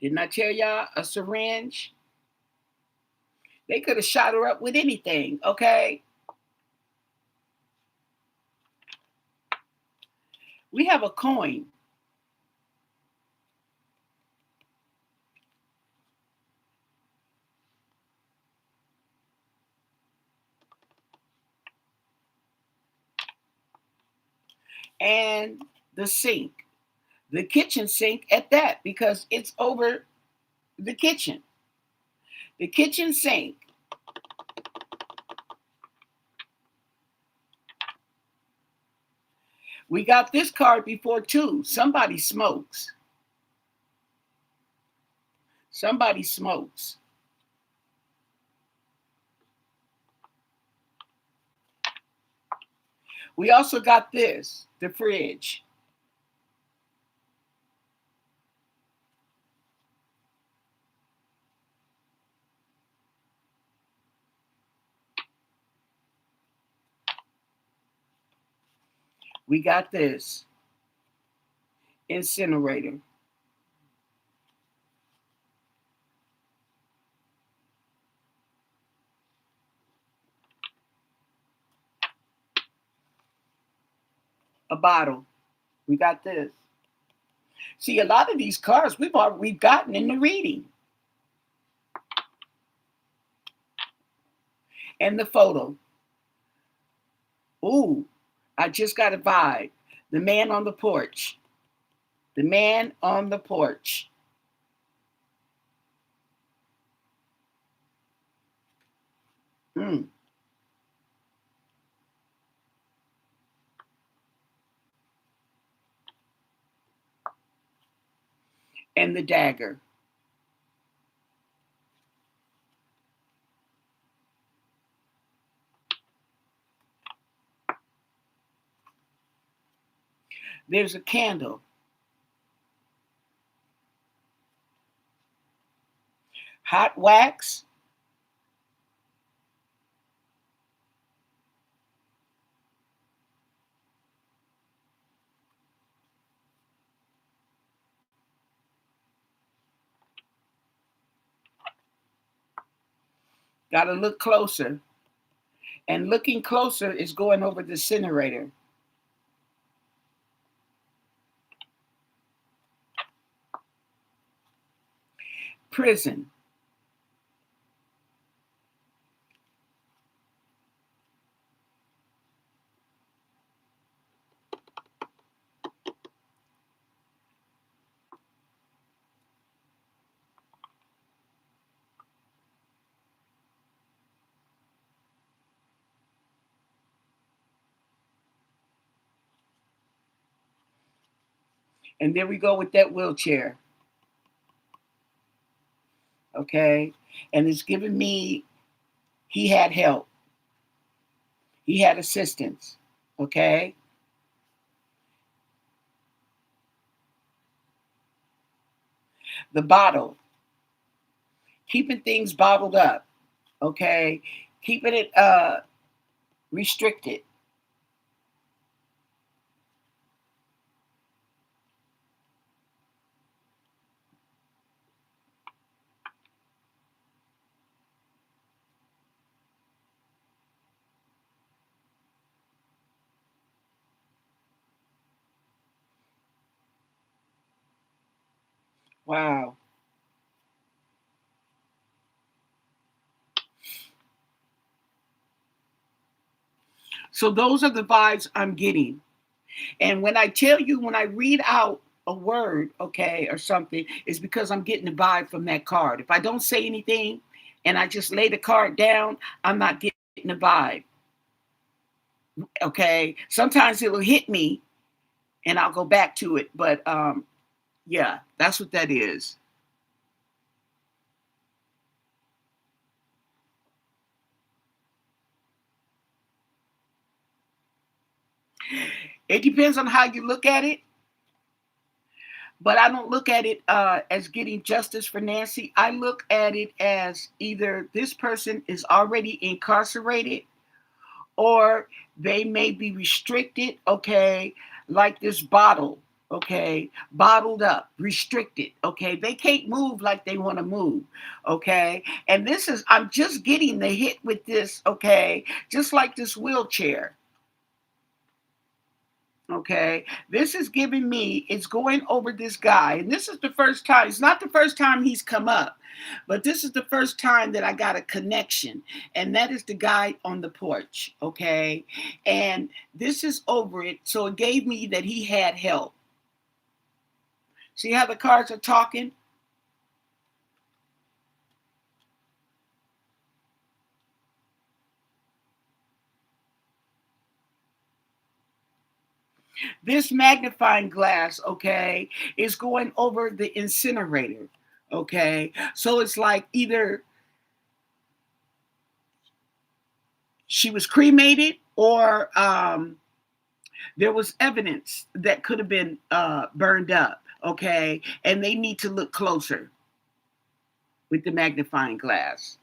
Didn't I tell y'all a syringe? They could have shot her up with anything, okay? We have a coin. And the sink, the kitchen sink at that, because it's over the kitchen. The kitchen sink. We got this card before too. Somebody smokes. Somebody smokes. We also got this, the fridge. We got this, incinerator. A bottle. We got this. See, a lot of these cards we've gotten in the reading. And the photo. Ooh, I just got a vibe. The man on the porch. The man on the porch. Mm. And the dagger. There's a candle. Hot wax. Got to look closer. And looking closer is going over the incinerator. Prison. And there we go with that wheelchair. Okay. And it's giving me, he had help. He had assistance. Okay. The bottle. Keeping things bottled up. Okay. Keeping it restricted. Wow. So those are the vibes I'm getting. And when I tell you, when I read out a word, okay, or something, it's because I'm getting the vibe from that card. If I don't say anything and I just lay the card down, I'm not getting the vibe. Okay. Sometimes it'll hit me and I'll go back to it. But yeah, that's what that is. It depends on how you look at it. But I don't look at it as getting justice for Nancy. I look at it as either this person is already incarcerated or they may be restricted, okay, like this bottle. okay, bottled up, restricted, okay? They can't move like they want to move, okay? And this is, I'm just getting the hit with this, okay? Just like this wheelchair, okay? This is giving me, it's going over this guy. And this is the first time, it's not the first time he's come up, but this is the first time that I got a connection. And that is the guy on the porch, okay? And this is over it. So it gave me that he had help. See how the cards are talking? This magnifying glass, okay, is going over the incinerator, okay? So it's like either she was cremated or there was evidence that could have been burned up, okay? And they need to look closer with the magnifying glass.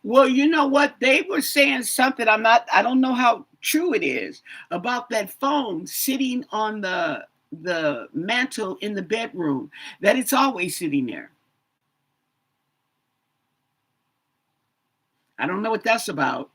Well, you know what? They were saying something. I don't know how true it is about that phone sitting on the mantle in the bedroom, that it's always sitting there. I don't know what that's about.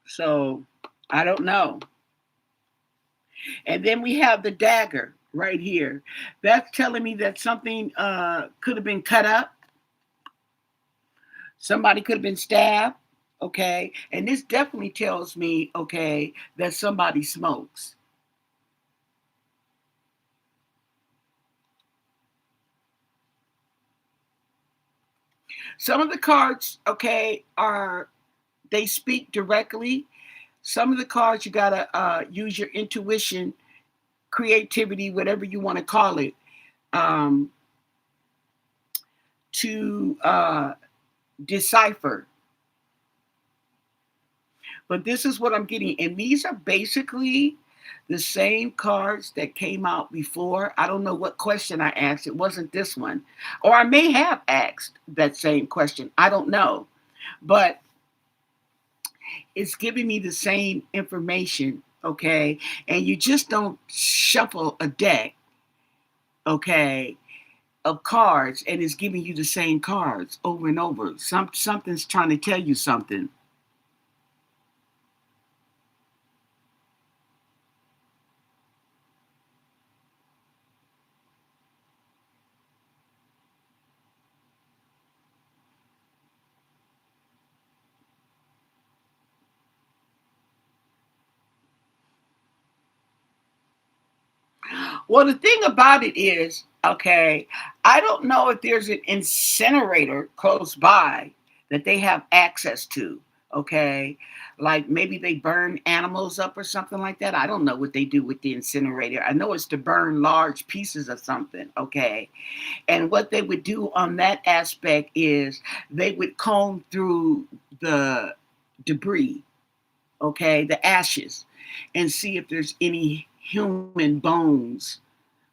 So I don't know. And then we have the dagger right here. That's telling me that something could have been cut up. Somebody could have been stabbed. Okay. And this definitely tells me, okay, that somebody smokes. Some of the cards, okay, are they speak directly. Some of the cards you gotta use your intuition, creativity, whatever you want to call it, um, to decipher. But this is what I'm getting. And these are basically the same cards that came out before. I don't know what question I asked. It wasn't this one. Or I may have asked that same question. I don't know. But it's giving me the same information. Okay. And you just don't shuffle a deck. Okay. Of cards and it's giving you the same cards over and over. Something's trying to tell you something. Well, the thing about it is, okay, I don't know if there's an incinerator close by that they have access to, okay? Like maybe they burn animals up or something like that. I don't know what they do with the incinerator. I know it's to burn large pieces of something, okay? And what they would do on that aspect is they would comb through the debris, okay, the ashes, and see if there's any human bones,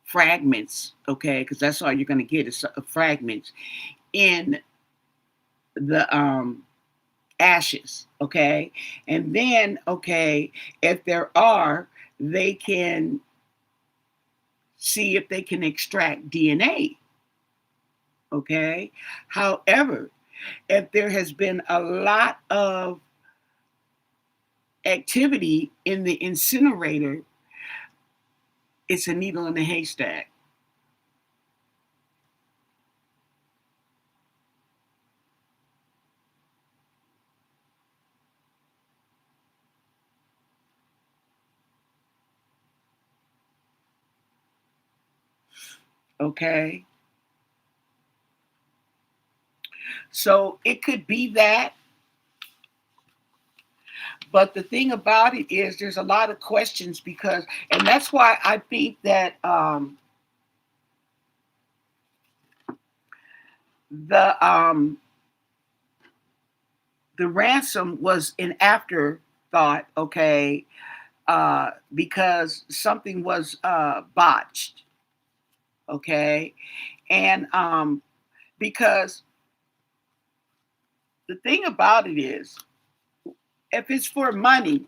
fragments, okay, because that's all you're going to get is fragments in the ashes, okay, and then okay, if there are, they can see if they can extract DNA, okay. However, if there has been a lot of activity in the incinerator, it's a needle in a haystack. Okay. So it could be that, but the thing about it is there's a lot of questions because, and that's why I think that the um, the ransom was an afterthought, okay, because something was botched, okay, and because the thing about it is, if it's for money,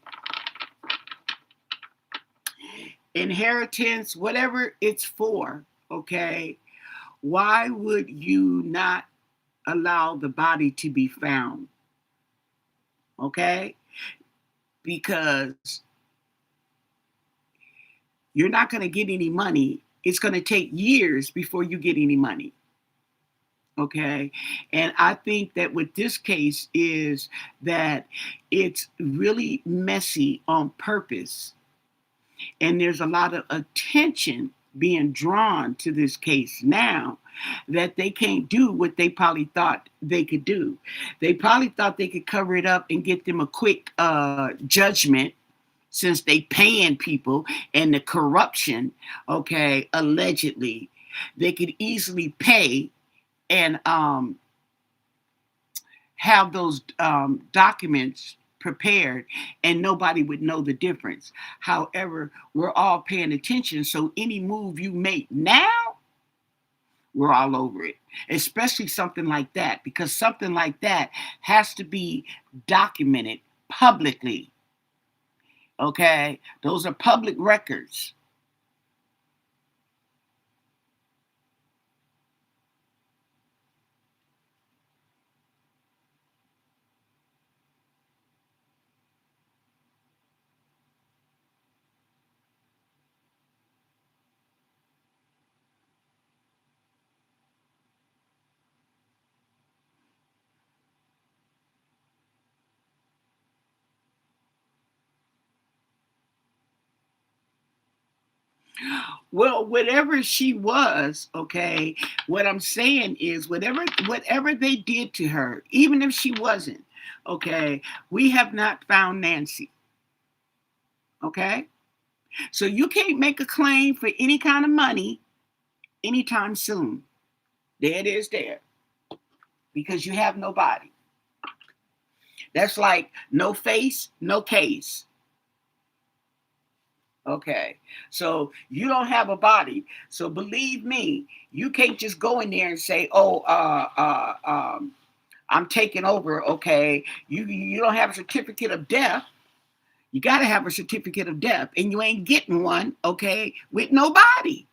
inheritance, whatever it's for, okay, why would you not allow the body to be found? Okay, because you're not going to get any money. It's going to take years before you get any money. Okay, and I think that with this case is that it's really messy on purpose, and there's a lot of attention being drawn to this case now that they can't do what they probably thought they could do. They probably thought they could cover it up and get them a quick judgment since they paying people and the corruption, okay, allegedly, they could easily pay and have those documents prepared and nobody would know the difference. However, we're all paying attention. So any move you make now, we're all over it, especially something like that, because something like that has to be documented publicly. Okay, those are public records. Well, whatever she was, okay, what I'm saying is whatever they did to her, even if she wasn't, okay, we have not found Nancy. Okay? So you can't make a claim for any kind of money anytime soon. There it is there. Because you have no body. That's like no face, no case. Okay. So you don't have a body. So believe me, you can't just go in there and say, "Oh, I'm taking over." Okay. You don't have a certificate of death. You got to have a certificate of death, and you ain't getting one. Okay, with no body.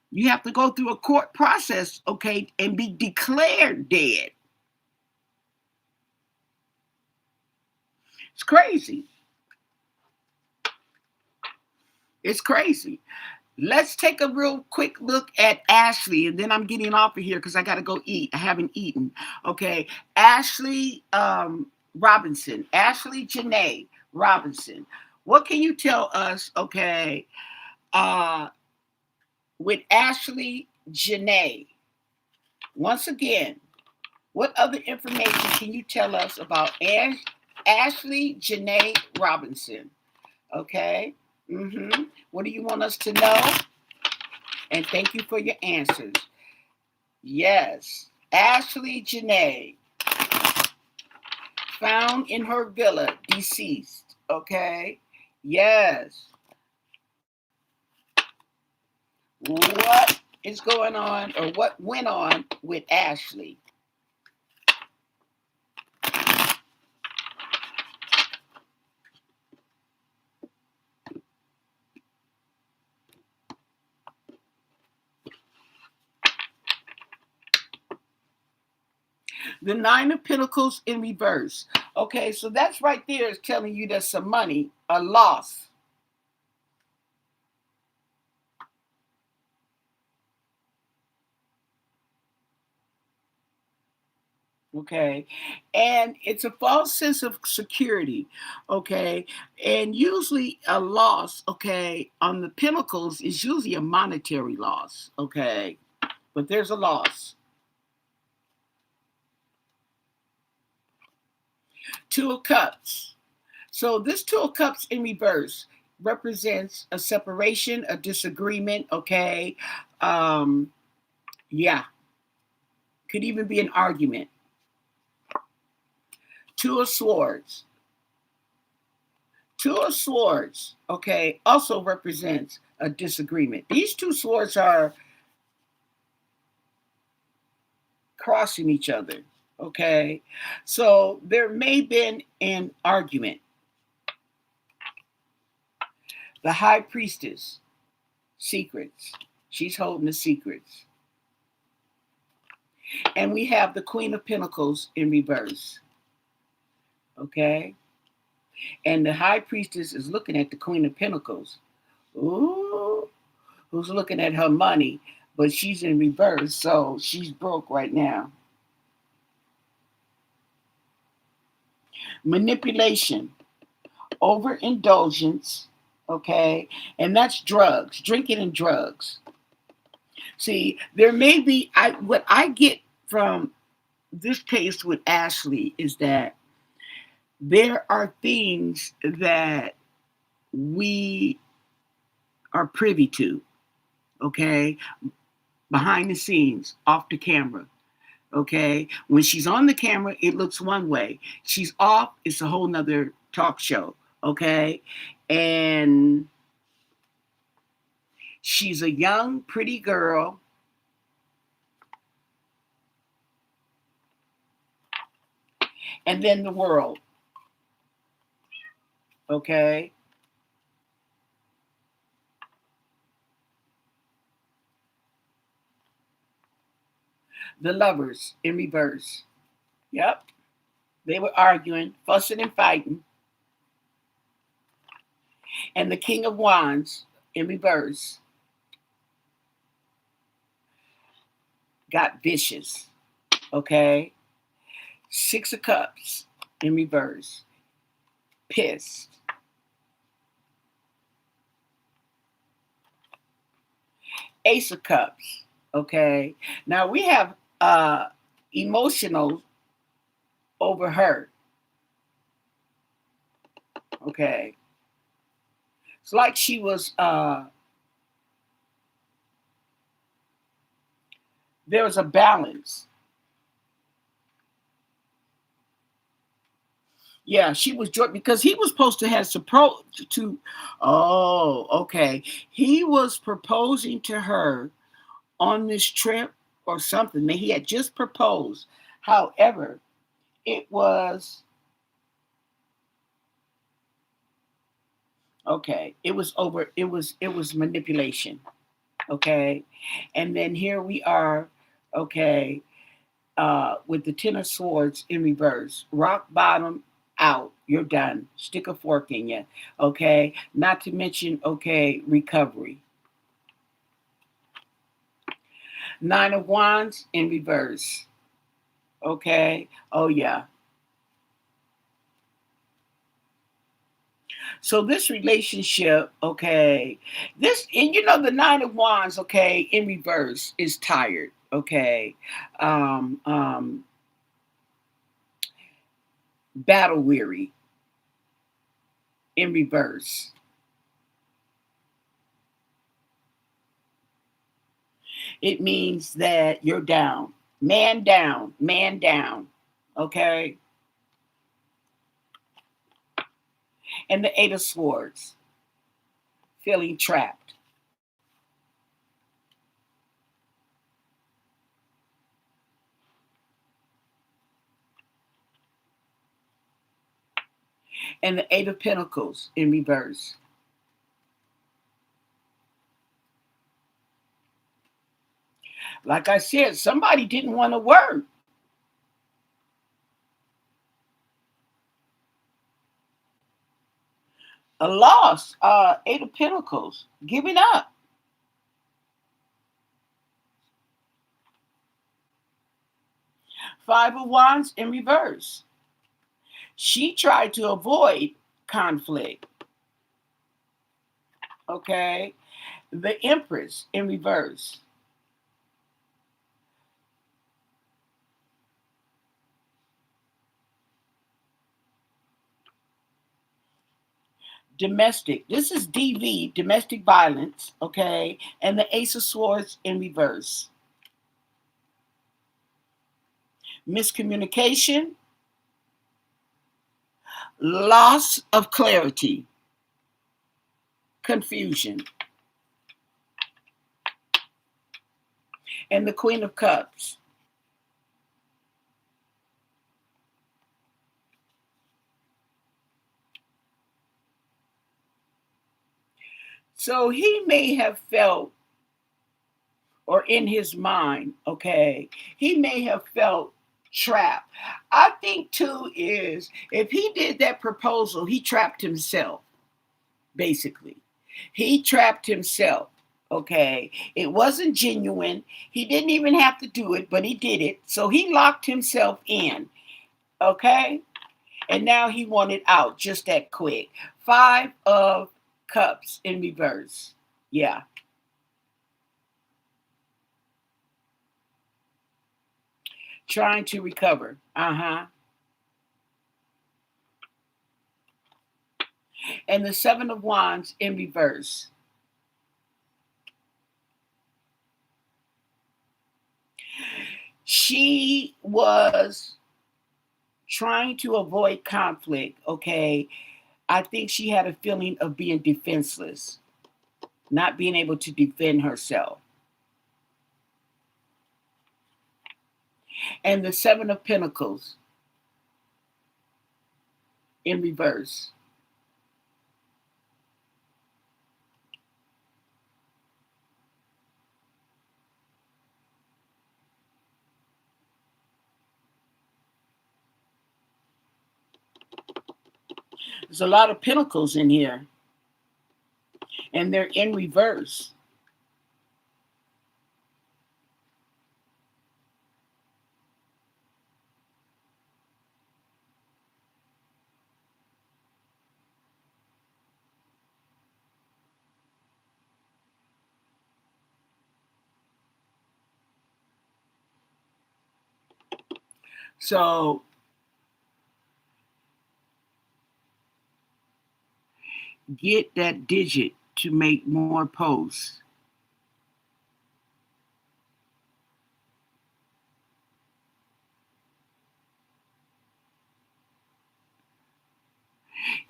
You have to go through a court process. Okay, and be declared dead. It's crazy. It's crazy. Let's take a real quick look at Ashley, and then I'm getting off of here because I got to go eat. I haven't eaten. Okay. Ashley Robinson. Ashley Janae Robinson. What can you tell us, okay, uh, with Ashley Janae? Once again, what other information can you tell us about Ashley Janae Robinson? Okay. What do you want us to know? And thank you for your answers. Yes. Ashley Janae, found in her villa, deceased. Okay. Yes. What is going on or what went on with Ashley? The Nine of Pentacles in reverse. Okay, so that's right there is telling you there's some money, a loss. Okay. And it's a false sense of security. Okay. And usually a loss, okay, on the pinnacles is usually a monetary loss. Okay. But there's a loss. Two of Cups. So this Two of Cups in reverse represents a separation, a disagreement. Okay. Um, yeah. Could even be an argument. Two of Swords. Two of Swords, okay, also represents a disagreement. These two swords are crossing each other, okay? So there may have been an argument. The High Priestess, secrets. She's holding the secrets. And we have the Queen of Pentacles in reverse, okay? And the High Priestess is looking at the Queen of Pentacles. Ooh, who's looking at her money, but she's in reverse, so she's broke right now. Manipulation, overindulgence, okay, and that's drugs, drinking and drugs. See, there may be what I get from this case with Ashley is that there are things that we are privy to, okay, behind the scenes, off the camera. Okay, when she's on the camera, it looks one way. She's off, it's a whole nother talk show. Okay, and she's a young, pretty girl. And then the world. Okay, the Lovers in reverse. Yep, they were arguing, fussing and fighting. And the King of Wands in reverse got vicious. Okay, Six of Cups in reverse, pissed. Ace of Cups. Okay, now we have emotional over her. Okay, it's like she was there was a balance. Yeah, she was joy because he was supposed to have supposed to. Oh, okay. He was proposing to her on this trip or something. He had just proposed. However, it was okay. It was over. It was manipulation. Okay, and then here we are. Okay, with the Ten of Swords in reverse. Rock bottom, out. You're done. Stick a fork in you. Okay. Not to mention, okay, recovery. Nine of Wands in reverse. Okay. Oh, yeah. So this relationship, okay, this, and the Nine of Wands, okay, in reverse is tired. Okay. Um, um, battle weary in reverse. It means that you're down. Man down, man down. Okay? And the Eight of Swords, feeling trapped. And the Eight of Pentacles in reverse. Like I said, somebody didn't want to work. A loss, Eight of Pentacles, giving up. Five of Wands in reverse. She tried to avoid conflict. Okay. The Empress in reverse. Domestic. This is DV, domestic violence. Okay. And the Ace of Swords in reverse. Miscommunication, loss of clarity, confusion. And the Queen of Cups. So he may have felt, or in his mind, okay, he may have felt trapped. I think too is if he did that proposal, he trapped himself, basically. He trapped himself. Okay. It wasn't genuine. He didn't even have to do it, but he did it. So he locked himself in. Okay. And now he wanted out just that quick. Five of Cups in reverse. Yeah. Trying to recover. Uh-huh. And the Seven of Wands in reverse. She was trying to avoid conflict, okay? I think she had a feeling of being defenseless, not being able to defend herself. And the Seven of Pentacles in reverse. There's a lot of pentacles in here, and they're in reverse. So get that digit to make more posts.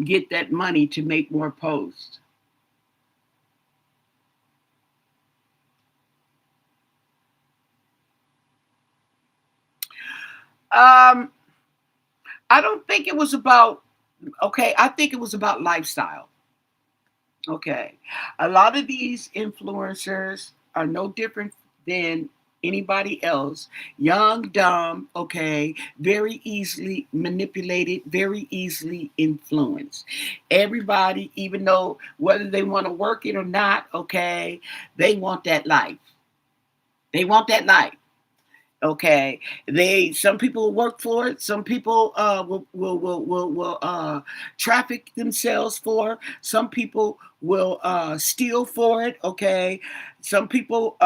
Get that money to make more posts. Um, I don't think it was about, okay, I think it was about lifestyle. Okay. A lot of these influencers are no different than anybody else. Young, dumb, okay, very easily manipulated, very easily influenced. Everybody, even though whether they want to work it or not, okay, they want that life. They want that life. Okay, they some people will work for it. Some people will traffic themselves for. Some people will steal for it. Okay, some people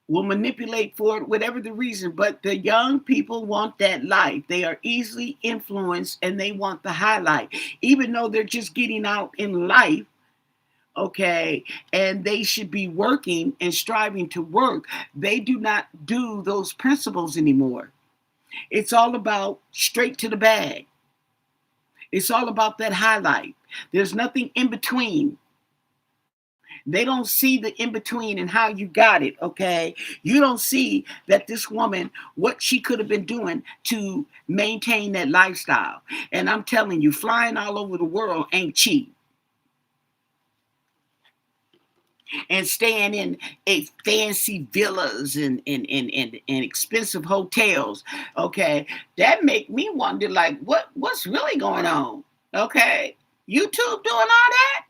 will manipulate for it, whatever the reason. But the young people want that life. They are easily influenced, and they want the highlight, even though they're just getting out in life. Okay, and they should be working and striving to work. They do not do those principles anymore. It's all about straight to the bag. It's all about that highlight. There's nothing in between. They don't see the in between and how you got it. Okay, you don't see that this woman, what she could have been doing to maintain that lifestyle. And I'm telling you, flying all over the world ain't cheap. And staying in fancy villas and expensive hotels. Okay, that make me wonder, like, what's really going on? Okay, YouTube doing all that?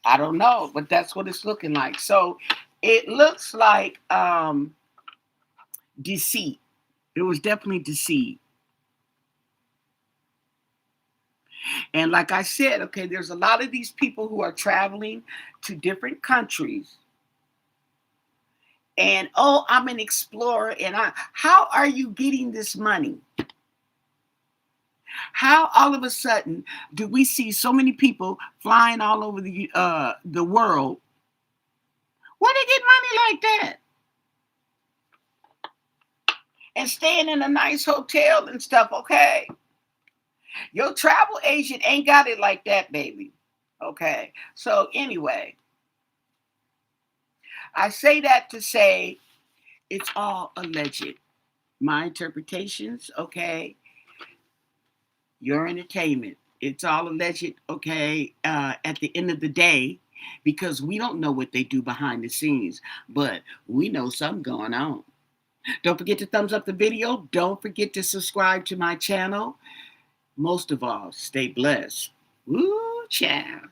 I don't know, but that's what it's looking like. So it looks like deceit. It was definitely deceit. And like I said, okay, there's a lot of these people who are traveling to different countries. And oh, I'm an explorer. And how are you getting this money? How all of a sudden do we see so many people flying all over the world? Where they get money like that? And staying in a nice hotel and stuff, okay? Your travel agent ain't got it like that, baby. Okay. So anyway, I say that to say it's all alleged. My interpretations, okay, your entertainment. It's all alleged, okay, at the end of the day, because we don't know what they do behind the scenes, but we know something going on. Don't forget to thumbs up the video. Don't forget to subscribe to my channel. Most of all, stay blessed. Woo, child.